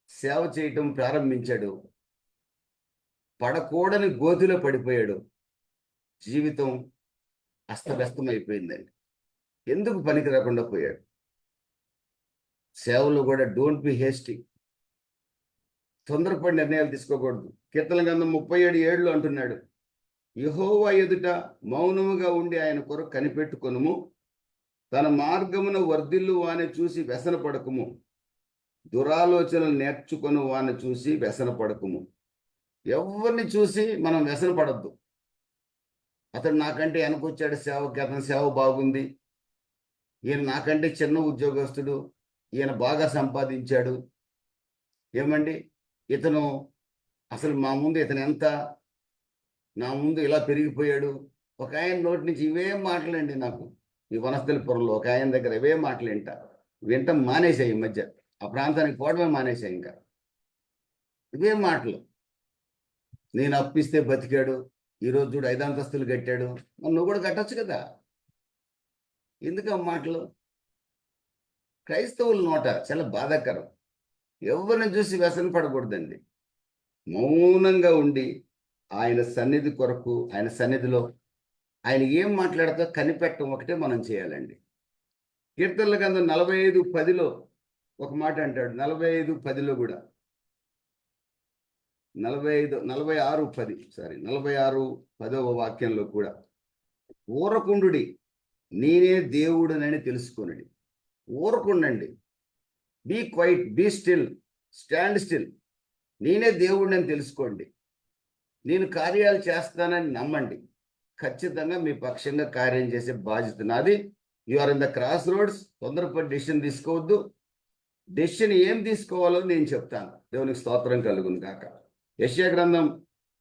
సేవ చేయటం ప్రారంభించాడు. పడకూడని గోతిలో పడిపోయాడు. జీవితం అస్తవ్యస్తమైపోయిందండి. ఎందుకు పనికి రాకుండా పోయాడు? సేవలో కూడా డోంట్ బి హేస్టీ. తొందరపడి నిర్ణయాలు తీసుకోకూడదు. కీర్తన గ్రంథం 37:7 అంటున్నాడు, యెహోవా ఎదుట మౌనముగా ఉండి ఆయన కొరకు కనిపెట్టుకొనుము, తన మార్గమున వర్ధిల్లు వాని చూసి వ్యసన పడకుము, దురాలోచనలు నేర్చుకొని వాని చూసి వ్యసన పడకుము. ఎవరిని చూసి మనం వ్యసన పడద్దు. అతడు నాకంటే వెనకొచ్చాడు సేవకి, అతని సేవ బాగుంది, ఈయన నాకంటే చిన్న ఉద్యోగస్తుడు, ఈయన బాగా సంపాదించాడు, ఏమండి ఇతను అసలు మా ముందు ఇతను ఎంత, నా ముందు ఇలా పెరిగిపోయాడు. ఒక ఆయన నోటి నుంచి ఇవే మాటలండి. నాకు ఈ వనస్థలిపురంలో ఒక ఆయన దగ్గర ఇవే మాటలు వింటం మానేశాయి. ఈ మధ్య ఆ ప్రాంతానికి పోవడమే మానేశాయి. ఇంకా ఇవే మాటలు. నేను అప్పిస్తే బతికాడు, ఈరోజు చూడు 5 అంతస్తులు కట్టాడు, నువ్వు కూడా కట్టొచ్చు కదా. ఎందుకు ఆ మాటలు? క్రైస్తవుల నోట చాలా బాధాకరం. ఎవరిని చూసి వ్యసన పడకూడదండి. మౌనంగా ఉండి ఆయన సన్నిధి కొరకు, ఆయన సన్నిధిలో ఆయన ఏం మాట్లాడతా కనిపెట్టడం ఒకటే మనం చేయాలండి. కీర్తనల గ్రంథం 45:10 ఒక మాట అంటాడు. 45:10 కూడా 46:10వ వాక్యంలో కూడా, ఊరకుండుడి, నేనే దేవుడనని తెలుసుకొనుడి. ఊరకుండండి. Be quiet, be still, stand still. నేనే దేవుడిని తెలుసుకోండి. నేను కార్యాలు చేస్తానని నమ్మండి. ఖచ్చితంగా మీ పక్షంగా కార్యం చేసే బాధ్యత నాది. You are in the crossroads. తొందరపడి డెసిషన్ తీసుకోవద్దు. డెసిషన్ ఏం తీసుకోవాలో నేను చెప్తాను. దేవునికి స్తోత్రం కలుగును గాక. యెషయా గ్రంథం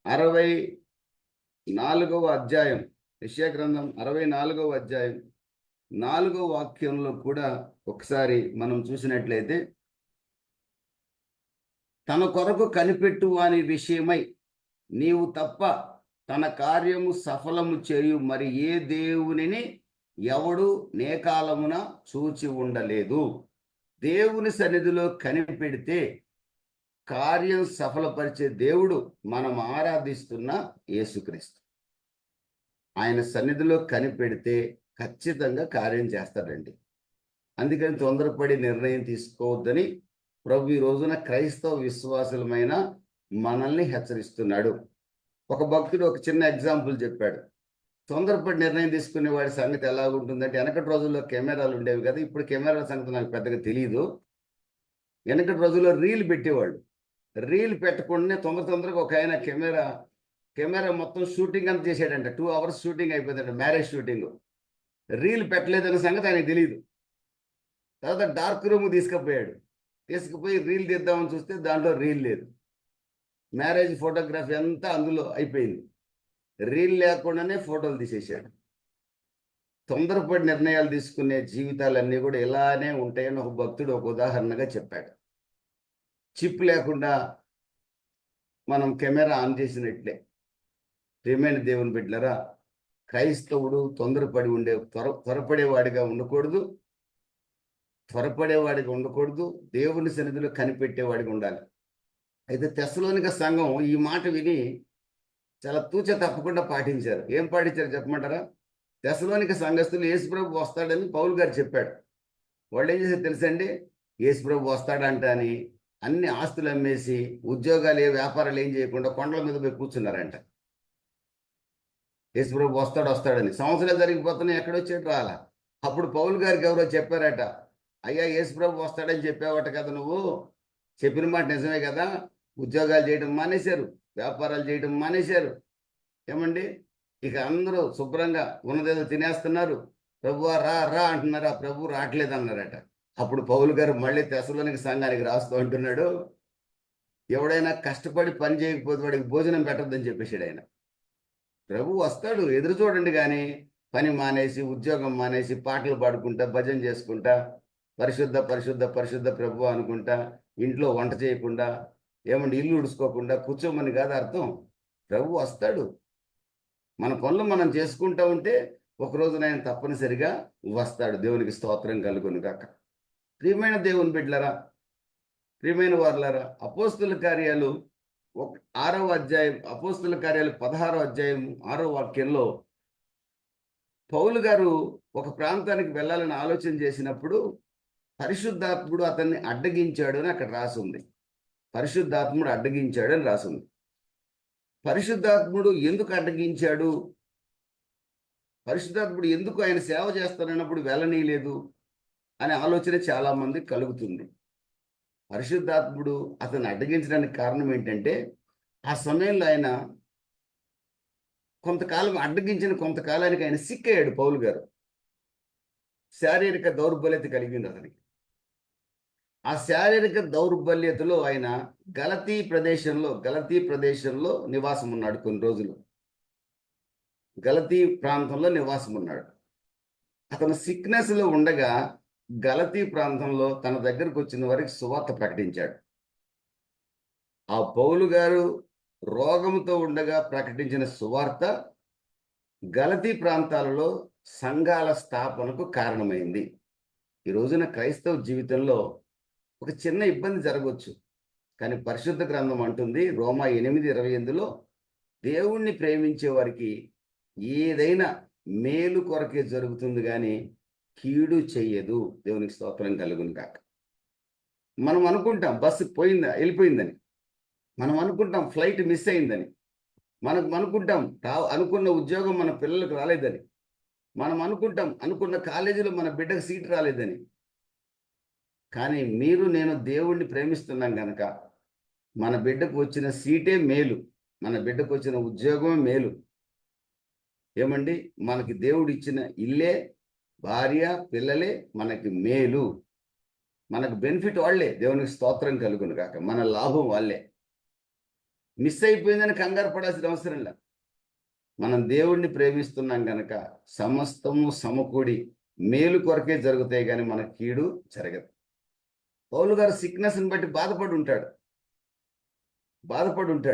64వ అధ్యాయం, యెషయా గ్రంథం 64వ అధ్యాయం 4వ వాక్యంలో కూడా ఒకసారి మనం చూసినట్లయితే, తన కొరకు కనిపెట్టు వాని విషయమై నీవు తప్ప తన కార్యము సఫలము చేయు మరి ఏ దేవునిని ఎవడు నే కాలమున చూచి ఉండలేదు. దేవుని సన్నిధిలో కనిపెడితే కార్యం సఫలపరిచే దేవుడు మనం ఆరాధిస్తున్న యేసుక్రీస్తు. ఆయన సన్నిధిలో కనిపెడితే ఖచ్చితంగా కార్యం చేస్తాడండి. అందుకని తొందరపడి నిర్ణయం తీసుకోవద్దని ప్రభు ఈ రోజున క్రైస్తవ విశ్వాసులమైన మనల్ని హెచ్చరిస్తున్నాడు. ఒక భక్తుడు ఒక చిన్న ఎగ్జాంపుల్ చెప్పాడు. తొందరపడి నిర్ణయం తీసుకునే వాడి సంగతి ఎలా ఉంటుందంటే, వెనకటి రోజుల్లో కెమెరాలు ఉండేవి కదా. ఇప్పుడు కెమెరాల సంగతి నాకు పెద్దగా తెలియదు. వెనకటి రోజుల్లో రీల్ పెట్టేవాళ్ళు. రీల్ పెట్టకుండానే తొందరగా ఒక ఆయన కెమెరా కెమెరా మొత్తం షూటింగ్ అంతా చేశాడంట. 2 అవర్స్ షూటింగ్ అయిపోయిందంట, మ్యారేజ్ షూటింగ్. రీల్ పెట్టలేదన్న సంగతి ఆయనకు తెలియదు. తర్వాత డార్క్ రూమ్ తీసుకుపోయాడు. తీసుకుపోయి రీల్ తీద్దామని చూస్తే దాంట్లో రీల్ లేదు. మ్యారేజ్ ఫోటోగ్రఫీ అంతా అందులో అయిపోయింది. రీల్ లేకుండానే ఫోటోలు తీసేశాడు. తొందరపడి నిర్ణయాలు తీసుకునే జీవితాలన్నీ కూడా ఇలానే ఉంటాయని ఒక భక్తుడు ఒక ఉదాహరణగా చెప్పాడు. చిప్ లేకుండా మనం కెమెరా ఆన్ చేసినట్లే. ప్రియమైన దేవుని బిడ్డలారా, క్రైస్తవుడు తొందరపడి త్వరపడేవాడిగా ఉండకూడదు. దేవుని సన్నిధిలో కనిపెట్టేవాడిగా ఉండాలి. అయితే తెస్సలోనిక సంఘం ఈ మాట విని చాలా తూచ తప్పకుండా పాటించారు. ఏం పాటించారు చెప్పమంటారా? తెస్సలోనిక సంఘస్థులు యేసుప్రభు వస్తాడని పౌలు గారు చెప్పాడు. వాళ్ళు ఏం చేశారు తెలుసండి? యేసుప్రభు వస్తాడంట అని అన్ని ఆస్తులు అమ్మేసి, ఉద్యోగాలు వ్యాపారాలు ఏం చేయకుండా కొండల మీద పోయి కూర్చున్నారంట. యేసుప్రభు వస్తాడని సంవత్సరాలు జరిగిపోతున్నాయి, ఎక్కడొచ్చేట్టు రాలా. అప్పుడు పౌలు గారికి ఎవరో చెప్పారట, అయ్యా యేసుప్రభు వస్తాడని చెప్పావట కదా, నువ్వు చెప్పిన మాట నిజమే కదా. ఉద్యోగాలు చేయడం మానేశారు, వ్యాపారాలు చేయడం మానేశారు. ఏమండి, ఇక అందరూ శుభ్రంగా ఉన్నదేదో తినేస్తున్నారు. ప్రభువా రా రా అంటున్నారు. ఆ ప్రభు రావట్లేదు అన్నారట. అప్పుడు పౌలు గారు మళ్ళీ తెస్సలోనిక సంఘానికి రాస్తూ అంటున్నాడు, ఎవడైనా కష్టపడి పని చేయకపోతే వాడికి భోజనం పెట్టద్దని చెప్పేసాడు ఆయన. ప్రభు వస్తాడు, ఎదురు చూడండి. కానీ పని మానేసి, ఉద్యోగం మానేసి, పాటలు పాడుకుంటా, భజన చేసుకుంటా, పరిశుద్ధ పరిశుద్ధ పరిశుద్ధ ప్రభు అనుకుంటా, ఇంట్లో వంట చేయకుండా, ఏమండి ఇల్లు ఉడుచుకోకుండా కూర్చోమని కాదు అర్థం. ప్రభు వస్తాడు. మన పనులు మనం చేసుకుంటూ ఉంటే ఒకరోజు ఆయన తప్పనిసరిగా వస్తాడు. దేవునికి స్తోత్రం కలుగును గాక. ప్రియమైన దేవుని బిడ్డలారా, ప్రియమైన వారులారా, అపోస్తుల కార్యాలు 6వ అధ్యాయం, అపోస్తుల కార్యాలు 16వ అధ్యాయం 6వ వాక్యంలో పౌలు గారు ఒక ప్రాంతానికి వెళ్ళాలని ఆలోచన చేసినప్పుడు పరిశుద్ధాత్ముడు అతన్ని అడ్డగించాడు అని అక్కడ రాసింది. పరిశుద్ధాత్ముడు అడ్డగించాడు అని రాసింది. పరిశుద్ధాత్ముడు ఎందుకు అడ్డగించాడు? పరిశుద్ధాత్ముడు ఎందుకు ఆయన సేవ చేస్తానన్నప్పుడు వెళ్ళనీయలేదు అనే ఆలోచన చాలా మంది కలుగుతుంది. పరిశుద్ధాత్ముడు అతన్ని అడ్డగించడానికి కారణం ఏంటంటే, ఆ సమయంలో ఆయన కొంతకాలం అడ్డగించిన కొంతకాలానికి ఆయన సిక్ అయ్యాడు. పౌలు గారు శారీరక దౌర్బల్యత కలిగింది అతనికి. ఆ శారీరక దౌర్బల్యతలో ఆయన గలతీ ప్రదేశంలో నివాసం ఉన్నాడు. కొన్ని రోజులు గలతీ ప్రాంతంలో నివాసం ఉన్నాడు. అతను సిక్నెస్లో ఉండగా గలతీ ప్రాంతంలో తన దగ్గరకు వచ్చిన వారికి సువార్త ప్రకటించాడు. ఆ పౌలు గారు రోగంతో ఉండగా ప్రకటించిన సువార్త గలతీ ప్రాంతాలలో సంఘాల స్థాపనకు కారణమైంది. ఈ రోజున క్రైస్తవ జీవితంలో ఒక చిన్న ఇబ్బంది జరగవచ్చు, కానీ పరిశుద్ధ గ్రంథం అంటుంది రోమా 8:28లో దేవుణ్ణి ప్రేమించే వారికి ఏదైనా మేలు కొరకే జరుగుతుంది కానీ కీడు చెయ్యదు. దేవునికి స్తోత్రం కలుగును కాక. మనం అనుకుంటాం బస్సు వెళ్ళిపోయిందని, మనం అనుకుంటాం ఫ్లైట్ మిస్ అయిందని, మనం అనుకుంటాం అనుకున్న ఉద్యోగం మన పిల్లలకు రాలేదని, మనం అనుకుంటాం అనుకున్న కాలేజీలో మన బిడ్డకు సీట్ రాలేదని. కానీ నేను దేవుణ్ణి ప్రేమిస్తున్నాం కనుక మన బిడ్డకు వచ్చిన సీటే మేలు, మన బిడ్డకు వచ్చిన ఉద్యోగమే మేలు. ఏమండి, మనకి దేవుడు ఇచ్చిన ఇల్లే, భార్య, పిల్లలే మనకి మేలు. మనకు బెనిఫిట్ వాళ్ళే. దేవునికి స్తోత్రం కలుగును కాక. మన లాభం వాళ్ళే. మిస్ అయిపోయిందని కంగారు పడాల్సిన అవసరం లేదు. మనం దేవుణ్ణి ప్రేమిస్తున్నాం కనుక సమస్తము సమకూడి మేలు కొరకే జరుగుతాయి కానీ మన కీడు జరగదు. పౌలు గారు సిక్నెస్ని బట్టి బాధపడి ఉంటాడు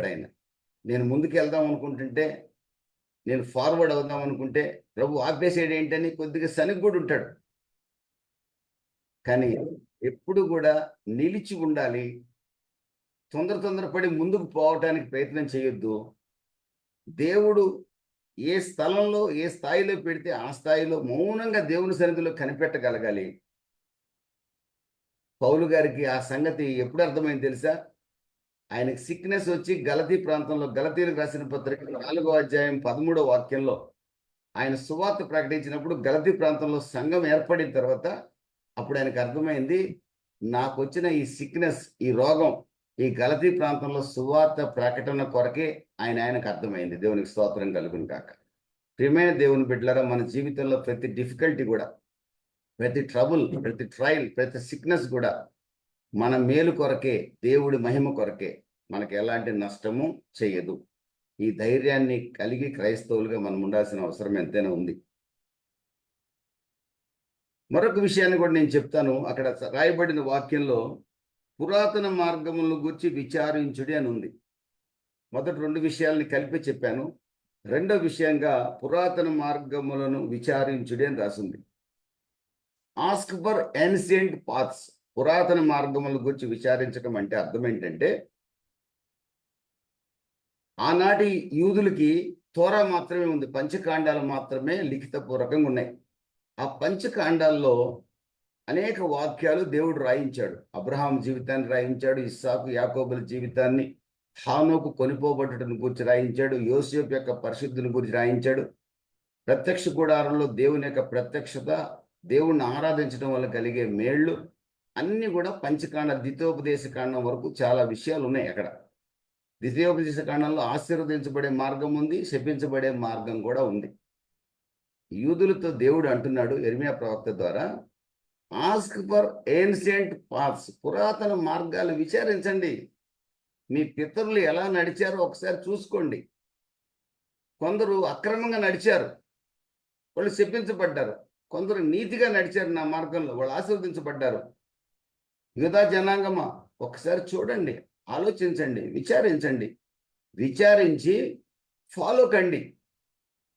ఆయన. నేను ముందుకు వెళ్దాం అనుకుంటుంటే, నేను ఫార్వర్డ్ అవుదాం అనుకుంటే ప్రభు ఆపేసేది ఏంటని కొద్దిగా సనిగి కూడా ఉంటాడు. కానీ ఎప్పుడు కూడా నిలిచి ఉండాలి. తొందరపడి ముందుకు పోవటానికి ప్రయత్నం చేయొద్దు. దేవుడు ఏ స్థలంలో ఏ స్థాయిలో పెడితే ఆ స్థాయిలో మౌనంగా దేవుని సన్నిధిలో కనిపెట్టగలగాలి. పౌలు గారికి ఆ సంగతి ఎప్పుడు అర్థమైంది తెలుసా? ఆయనకి సిక్నెస్ వచ్చి గలతీ ప్రాంతంలో, గలతీలకు రాసిన పత్రిక 4వ అధ్యాయం 13వ వాక్యంలో ఆయన సువార్త ప్రకటించినప్పుడు గలతీ ప్రాంతంలో సంఘం ఏర్పడిన తర్వాత అప్పుడు ఆయనకు అర్థమైంది, నాకు వచ్చిన ఈ సిక్నెస్, ఈ రోగం ఈ గలతీ ప్రాంతంలో సువార్త ప్రకటన కొరకే ఆయనకు అర్థమైంది. దేవునికి స్తోత్రం కలుగును కాక. ప్రియమైన దేవుని బిడ్డలారా, మన జీవితంలో ప్రతి డిఫికల్టీ కూడా, ప్రతి ట్రబుల్, ప్రతి ట్రయల్, ప్రతి సిక్నెస్ కూడా మన మేలు కొరకే, దేవుడి మహిమ కొరకే. మనకి ఎలాంటి నష్టము చేయదు. ఈ ధైర్యాన్ని కలిగి క్రైస్తవులుగా మనం ఉండాల్సిన అవసరం ఎంతైనా ఉంది. మరొక విషయాన్ని కూడా నేను చెప్తాను. అక్కడ రాయబడిన వాక్యంలో పురాతన మార్గములను గురించి విచారించుడి అని ఉంది. మొదటి 2 విషయాలని కలిపి చెప్పాను. రెండో విషయంగా పురాతన మార్గములను విచారించుడి అని రాసింది. Ask for ancient paths. పురాతన మార్గముల గురించి విచారించడం అంటే అర్థం ఏంటంటే, ఆనాటి యూదులకి తోరా మాత్రమే ఉంది, పంచకాండాలు మాత్రమే లిఖితపూర్వకంగా ఉన్నాయి. ఆ పంచకాండాల్లో అనేక వాక్యాలు దేవుడు రాయించాడు. అబ్రహాం జీవితాన్ని రాయించాడు, ఇస్సాకు యాకోబుల జీవితాన్ని, హానోకు కొనిపోబడుటను గురించి రాయించాడు, యోసేపు యొక్క పరిశుద్ధిని గురించి రాయించాడు. ప్రత్యక్ష గుడారంలో దేవుని యొక్క ప్రత్యక్షత, దేవుణ్ణి ఆరాధించడం వల్ల కలిగే మేళ్ళు అన్నీ కూడా పంచకాండ, ద్వితీయోపదేశ కాండం వరకు చాలా విషయాలు ఉన్నాయి అక్కడ. ద్వితీయోపదేశ కాండంలో ఆశీర్వదించబడే మార్గం ఉంది, శపించబడే మార్గం కూడా ఉంది. యూదులతో దేవుడు అంటున్నాడు యెర్మీయా ప్రవక్త ద్వారా, ఆస్క్ ఫర్ ఏన్షియంట్ పాత్స్. పురాతన మార్గాలు విచారించండి. మీ పితరులు ఎలా నడిచారో ఒకసారి చూసుకోండి. కొందరు అక్రమంగా నడిచారు, వాళ్ళు శపించబడ్డారు. కొందరు నీతిగా నడిచారు నా మార్గంలో, వాళ్ళు ఆశీర్వదించబడ్డారు. యూదా జనాంగమా, ఒకసారి చూడండి, ఆలోచించండి, విచారించండి. విచారించి ఫాలో కండి.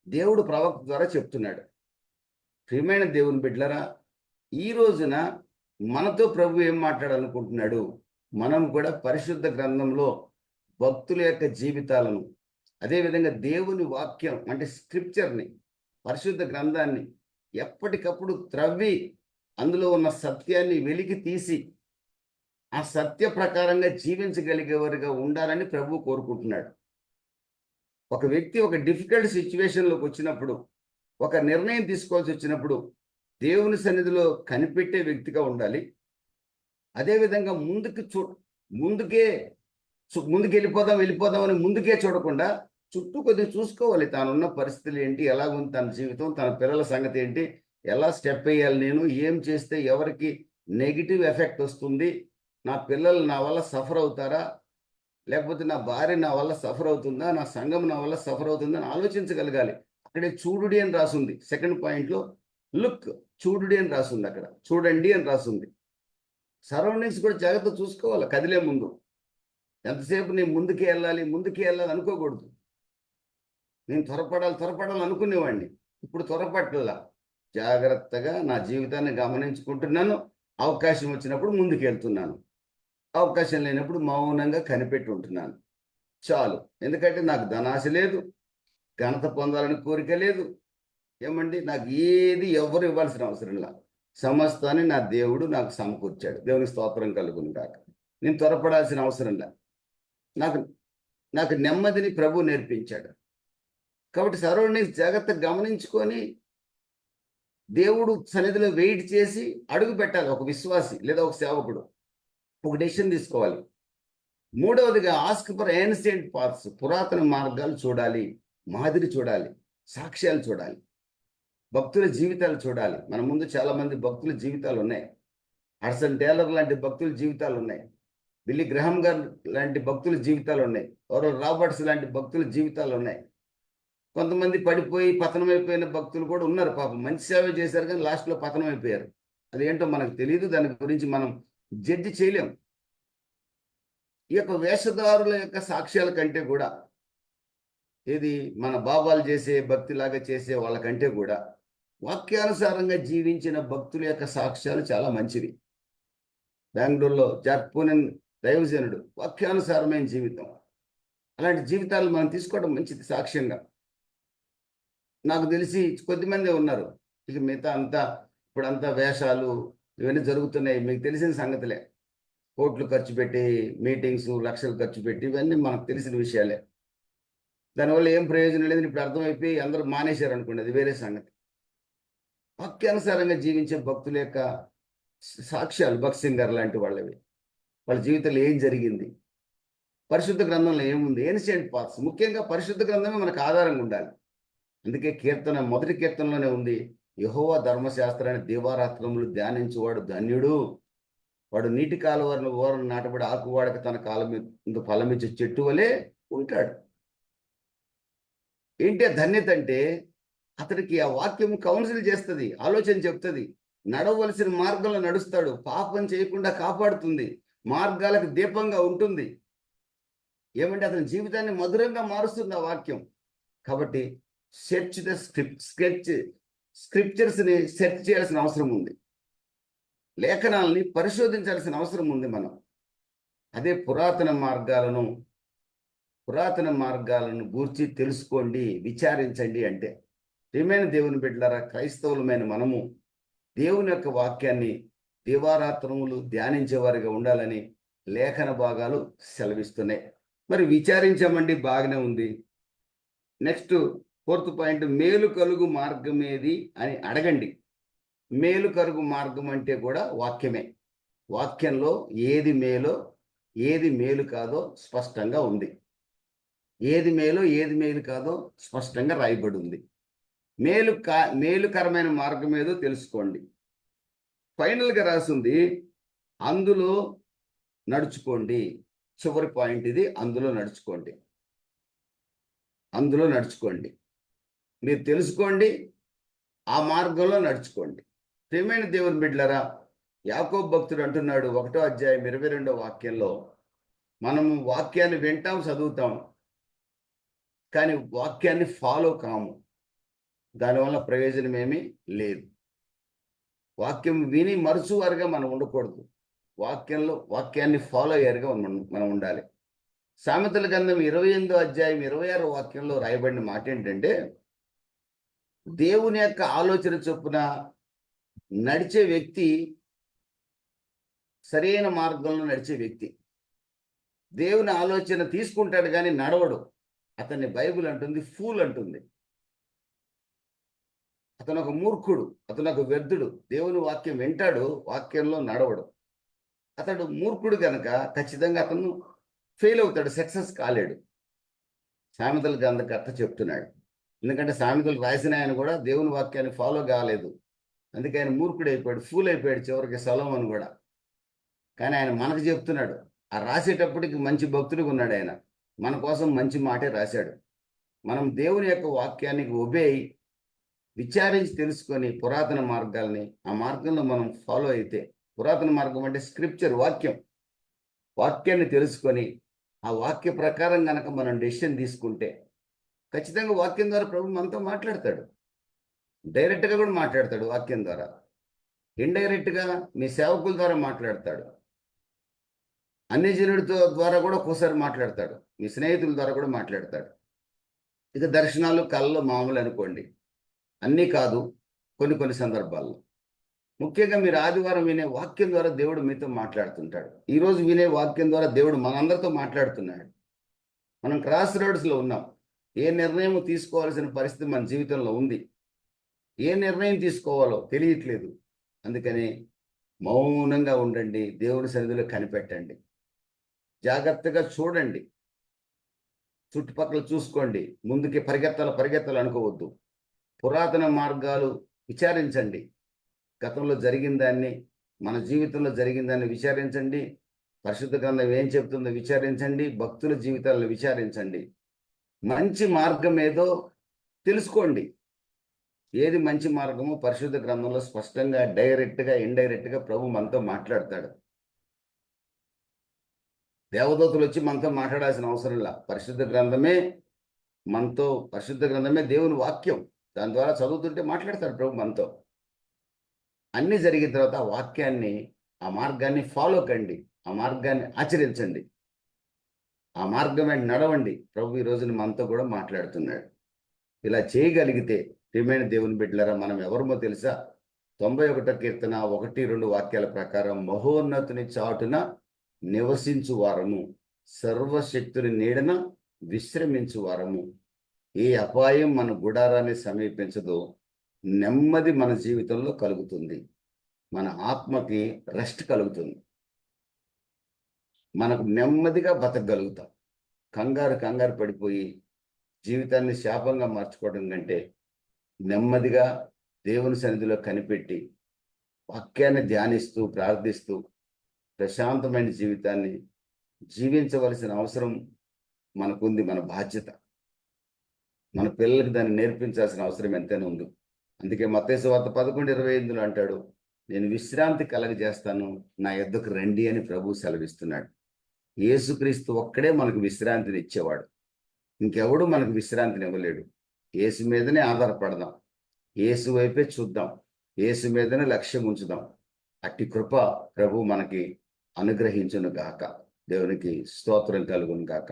దేవుడు ప్రవక్త ద్వారా చెప్తున్నాడు. ప్రియమైన దేవుని బిడ్డలారా, ఈ రోజున మనతో ప్రభు ఏం మాట్లాడాలనుకుంటున్నాడు? మనం కూడా పరిశుద్ధ గ్రంథంలో భక్తుల యొక్క జీవితాలను, అదేవిధంగా దేవుని వాక్యం అంటే స్క్రిప్చర్ని, పరిశుద్ధ గ్రంథాన్ని ఎప్పటికప్పుడు త్రవ్వి అందులో ఉన్న సత్యాన్ని వెలికి తీసి ఆ సత్య ప్రకారంగా జీవించగలిగేవారుగా ఉండాలని ప్రభు కోరుకుంటున్నాడు. ఒక వ్యక్తి ఒక డిఫికల్ట్ సిచ్యువేషన్లోకి వచ్చినప్పుడు, ఒక నిర్ణయం తీసుకోవాల్సి వచ్చినప్పుడు దేవుని సన్నిధిలో కనిపెట్టే వ్యక్తిగా ఉండాలి. అదేవిధంగా ముందుకు వెళ్ళిపోదాం అని ముందుకే చూడకుండా చుట్టూ కొద్దిగా చూసుకోవాలి. తానున్న పరిస్థితులు ఏంటి, ఎలా ఉంది తన జీవితం, తన పిల్లల సంగతి ఏంటి, ఎలా స్టెప్ వేయాలి, నేను ఏం చేస్తే ఎవరికి నెగిటివ్ ఎఫెక్ట్ వస్తుంది, నా పిల్లలు నా వల్ల సఫర్ అవుతారా, లేకపోతే నా భార్య నా వల్ల సఫర్ అవుతుందా, నా సంఘం నా వల్ల సఫర్ అవుతుందా అని ఆలోచించగలగాలి. అక్కడే చూడుడి అని రాసుంది. సెకండ్ పాయింట్లో లుక్, చూడుడి అని రాసుంది. అక్కడ చూడండి అని రాసుంది. సరౌండింగ్స్ కూడా జాగ్రత్త చూసుకోవాలి. కదిలే ముందు ఎంతసేపు నేను ముందుకే వెళ్ళాలి అనుకోకూడదు. నేను త్వరపడాలి అనుకునేవాడిని. ఇప్పుడు త్వరపట్ల జాగ్రత్తగా నా జీవితాన్ని గమనించుకుంటున్నాను. అవకాశం వచ్చినప్పుడు ముందుకు వెళ్తున్నాను, అవకాశం లేనప్పుడు మౌనంగా కనిపెట్టి ఉంటున్నాను. చాలు. ఎందుకంటే నాకు ధనాశ లేదు, ఘనత పొందాలని కోరిక లేదు. ఏమండి, నాకు ఏది ఎవరు ఇవ్వాల్సిన అవసరం లేదు. సమస్తాన్ని నా దేవుడు నాకు సమకూర్చాడు. దేవునికి స్తోత్రం కలుగును గాక. నేను త్వరపడాల్సిన అవసరం లేదు. నాకు నెమ్మదిని ప్రభు నేర్పించాడు. కాబట్టి సరౌండింగ్స్ జాగ్రత్తగా గమనించుకొని దేవుడు సన్నిధిలో వెయిట్ చేసి అడుగు పెట్టాలి. ఒక విశ్వాసి లేదా ఒక సేవకుడు ఒక డెసిషన్ తీసుకోవాలి. మూడవదిగా ఆస్క్ ఫర్ ఏన్షియంట్ పాత్స్. పురాతన మార్గాలు చూడాలి, మాదిరి చూడాలి, సాక్ష్యాలు చూడాలి, భక్తుల జీవితాలు చూడాలి. మన ముందు చాలా మంది భక్తుల జీవితాలు ఉన్నాయి. హడ్సన్ టేలర్ లాంటి భక్తుల జీవితాలు ఉన్నాయి. బిల్లీ గ్రహం గారు లాంటి భక్తుల జీవితాలు ఉన్నాయి. ఓరల్ రాబర్ట్స్ లాంటి భక్తుల జీవితాలు ఉన్నాయి. కొంతమంది పడిపోయి పతనమైపోయిన భక్తులు కూడా ఉన్నారు. పాపం మంచి సేవ చేశారు కానీ లాస్ట్లో పతనమైపోయారు. అదేంటో మనకు తెలియదు, దాని గురించి మనం జడ్జి చేయలేం. ఈ యొక్క వేషధారుల యొక్క సాక్ష్యాల కంటే కూడా, ఇది మన బాబాలు చేసే భక్తిలాగా చేసే వాళ్ళకంటే కూడా వాక్యానుసారంగా జీవించిన భక్తుల యొక్క సాక్ష్యాలు చాలా మంచివి. బెంగళూరులో జాక్పూనెన్ దైవజనుడు, వాక్యానుసారమైన జీవితం. అలాంటి జీవితాలు మనం తీసుకోవడం మంచిది సాక్ష్యంగా. నాకు తెలిసి కొద్దిమంది ఉన్నారు. ఇక మిగతా అంతా ఇప్పుడంతా వేషాలు ఇవన్నీ జరుగుతున్నాయి, మీకు తెలిసిన సంగతులే. కోట్లు ఖర్చు పెట్టి మీటింగ్స్, లక్షలు ఖర్చు పెట్టి, ఇవన్నీ మనకు తెలిసిన విషయాలే. దానివల్ల ఏం ప్రయోజనం లేదని ఇప్పుడు అర్థమైపోయి అందరూ మానేశారు అనుకోండి, అది వేరే సంగతి. వాక్యానుసారంగా జీవించే భక్తుల యొక్క సాక్ష్యాలు, భక్త్ సింగర్ లాంటి వాళ్ళవి, వాళ్ళ జీవితంలో ఏం జరిగింది, పరిశుద్ధ గ్రంథంలో ఏముంది? Ancient paths. ముఖ్యంగా పరిశుద్ధ గ్రంథమే మనకు ఆధారంగా ఉండాలి. అందుకే కీర్తన మొదటి కీర్తనలోనే ఉంది, యెహోవా ధర్మశాస్త్రాన్ని దీవారాత్రములు ధ్యానించువాడు ధన్యుడు. వాడు నీటి కాలువలను ఓరను నాటబడి ఆకువాడక తన కాలం మీద ఫలమిచ్చే చెట్టు వలె ఉంటాడు. ఏంటి ఆ ధన్యత అంటే, అతడికి ఆ వాక్యం కౌన్సిల్ చేస్తుంది, ఆలోచన చెప్తుంది, నడవలసిన మార్గంలో నడుస్తాడు, పాపం చేయకుండా కాపాడుతుంది, మార్గాలకు దీపంగా ఉంటుంది. ఏమంటే అతని జీవితాన్ని మధురంగా మారుస్తుంది ఆ వాక్యం. కాబట్టి సెర్చ్ ద స్క్రిప్చర్స్ని సెర్చ్ చేయాల్సిన అవసరం ఉంది, లేఖనాలని పరిశోధించాల్సిన అవసరం ఉంది మనం. అదే పురాతన మార్గాలను గూర్చి తెలుసుకోండి, విచారించండి అంటే. ప్రియమైన దేవుని బిడ్డలారా, క్రైస్తవులమైన మనము దేవుని యొక్క వాక్యాన్ని దివారాత్రములు ధ్యానించేవారిగా ఉండాలని లేఖన భాగాలు సెలవిస్తున్నాయి. మరి విచారించామండి, బాగానే ఉంది. నెక్స్ట్ 4th పాయింట్, మేలు కలుగు మార్గం ఏది అని అడగండి. మేలు కలుగు మార్గం అంటే కూడా వాక్యమే. వాక్యంలో ఏది మేలో ఏది మేలు కాదో స్పష్టంగా ఉంది. ఏది మేలో ఏది మేలు కాదో స్పష్టంగా రాయబడి ఉంది. మేలుకరమైన మార్గం ఏదో తెలుసుకోండి. ఫైనల్గా రాసింది, అందులో నడుచుకోండి. చివరి పాయింట్ ఇది, అందులో నడుచుకోండి. అందులో నడుచుకోండి. మీరు తెలుసుకోండి, ఆ మార్గంలో నడుచుకోండి. ప్రియమైన దేవుని బిడ్డలారా, యాకోబు భక్తుడు అంటున్నాడు 1వ అధ్యాయం 22వ వాక్యంలో, మనము వాక్యాన్ని వింటాం, చదువుతాం, కానీ వాక్యాన్ని ఫాలో కాము. దానివల్ల ప్రయోజనం ఏమీ లేదు. వాక్యం విని మరుచువారుగా మనం ఉండకూడదు. వాక్యాన్ని ఫాలో అయ్యారుగా మనం ఉండాలి. సామెతల గ్రంథం 28వ అధ్యాయం 26వ వాక్యంలో రాయబడిన మాట ఏంటంటే, దేవుని యొక్క ఆలోచన చొప్పున నడిచే వ్యక్తి సరైన మార్గంలో నడిచే వ్యక్తి. దేవుని ఆలోచన తీసుకుంటాడు కానీ నడవడు. అతన్ని బైబిల్ అంటుంది ఫూల్ అంటుంది. అతను ఒక మూర్ఖుడు, అతను ఒక వ్యర్థుడు. దేవుని వాక్యం వింటాడు, వాక్యంలో నడవడు. అతడు మూర్ఖుడు కనుక ఖచ్చితంగా అతను ఫెయిల్ అవుతాడు, సక్సెస్ కాలేడు. సామెతల గ్రంథకర్త చెప్తున్నాడు. ఎందుకంటే సామెతలు రాసిన ఆయన కూడా దేవుని వాక్యాన్ని ఫాలో కాలేదు. అందుకే ఆయన మూర్ఖుడు అయిపోయాడు, ఫూల్ అయిపోయాడు చివరికి సొలొమోను కూడా. కానీ ఆయన మనకు చెప్తున్నాడు. ఆ రాసేటప్పటికి మంచి భక్తుడిగా ఉన్నాడు ఆయన, మన కోసం మంచి మాటే రాశాడు. మనం దేవుని యొక్క వాక్యానికి ఒబేయి విచారించి తెలుసుకొని పురాతన మార్గాల్ని, ఆ మార్గంలో మనం ఫాలో అయితే, పురాతన మార్గం అంటే స్క్రిప్చర్, వాక్యాన్ని తెలుసుకొని ఆ వాక్య ప్రకారం కనుక మనం డెసిషన్ తీసుకుంటే ఖచ్చితంగా వాక్యం ద్వారా ప్రభు మనతో మాట్లాడతాడు. డైరెక్ట్గా కూడా మాట్లాడతాడు వాక్యం ద్వారా, ఇండైరెక్ట్గా మీ సేవకుల ద్వారా మాట్లాడతాడు, అన్యజనుడితో ద్వారా కూడా ఒక్కోసారి మాట్లాడతాడు, మీ స్నేహితుల ద్వారా కూడా మాట్లాడతాడు. ఇక దర్శనాలు కళ్ళలో మామూలు అనుకోండి, అన్నీ కాదు, కొన్ని సందర్భాల్లో. ముఖ్యంగా మీరు ఆదివారం వినే వాక్యం ద్వారా దేవుడు మీతో మాట్లాడుతుంటాడు. ఈరోజు వినే వాక్యం ద్వారా దేవుడు మనందరితో మాట్లాడుతున్నాడు. మనం క్రాస్ రోడ్స్లో ఉన్నాం. ఏ నిర్ణయం తీసుకోవాల్సిన పరిస్థితి మన జీవితంలో ఉంది. ఏ నిర్ణయం తీసుకోవాలో తెలియట్లేదు. అందుకని మౌనంగా ఉండండి, దేవుని సన్నిధిలో కనిపెట్టండి, జాగ్రత్తగా చూడండి, చుట్టుపక్కల చూసుకోండి. ముందుకి పరిగెత్తాలి అనుకోవద్దు. పురాతన మార్గాలు విచారించండి. గతంలో జరిగిన దాన్ని, మన జీవితంలో జరిగిన దాన్ని విచారించండి. పరిశుద్ధ గ్రంథం ఏం చెప్తుందో విచారించండి. భక్తుల జీవితాలను విచారించండి. మంచి మార్గం ఏదో తెలుసుకోండి. ఏది మంచి మార్గమో పరిశుద్ధ గ్రంథంలో స్పష్టంగా, డైరెక్ట్గా, ఇండైరెక్ట్గా ప్రభు మనతో మాట్లాడతాడు. దేవదూతలు వచ్చి మనతో మాట్లాడాల్సిన అవసరం లేదు. పరిశుద్ధ గ్రంథమే దేవుని వాక్యం. దాని ద్వారా చదువుతుంటే మాట్లాడతాడు ప్రభు మనతో. అన్నీ జరిగిన తర్వాత ఆ వాక్యాన్ని, ఆ మార్గాన్ని ఫాలో కండి, ఆ మార్గాన్ని ఆచరించండి, ఆ మార్గమే నడవండి. ప్రభు ఈ రోజున మనతో కూడా మాట్లాడుతున్నాడు. ఇలా చేయగలిగితే ప్రియమైన దేవుని బిడ్డలారా, మనం ఎవరమో తెలుసా? 91వ కీర్తన 1-2 వాక్యాల ప్రకారం, మహోన్నతుని చాటున నివసించు వారము, సర్వశక్తుని నీడన విశ్రమించు వారము. ఏ అపాయం మన గుడారాన్ని సమీపించదో, నెమ్మది మన జీవితంలో కలుగుతుంది. మన ఆత్మకి రెస్ట్ కలుగుతుంది. మనకు నెమ్మదిగా బతకగలుగుతాం. కంగారు పడిపోయి జీవితాన్ని శాపంగా మార్చుకోవడం కంటే నెమ్మదిగా దేవుని సన్నిధిలో కనిపెట్టి వాక్యాన్ని ధ్యానిస్తూ ప్రార్థిస్తూ ప్రశాంతమైన జీవితాన్ని జీవించవలసిన అవసరం మనకుంది. మన బాధ్యత. మన పిల్లలకు దాన్ని నేర్పించాల్సిన అవసరం ఎంతైనా ఉంది. అందుకే మత్తయి సువార్త 11:25 అంటాడు, నేను విశ్రాంతి కలగజేస్తాను, నా యొద్దకు రండి అని ప్రభువు సెలవిస్తున్నాడు. యేసుక్రీస్తు ఒక్కడే మనకు విశ్రాంతిని ఇచ్చేవాడు. ఇంకెవడు మనకు విశ్రాంతిని ఇవ్వలేడు. యేసు మీదనే ఆధారపడదాం, యేసు వైపే చూద్దాం, యేసు మీదనే లక్ష్యం ఉంచుదాం. అట్టి కృప ప్రభు మనకి అనుగ్రహించును గాక. దేవునికి స్తోత్రం కలుగును గాక.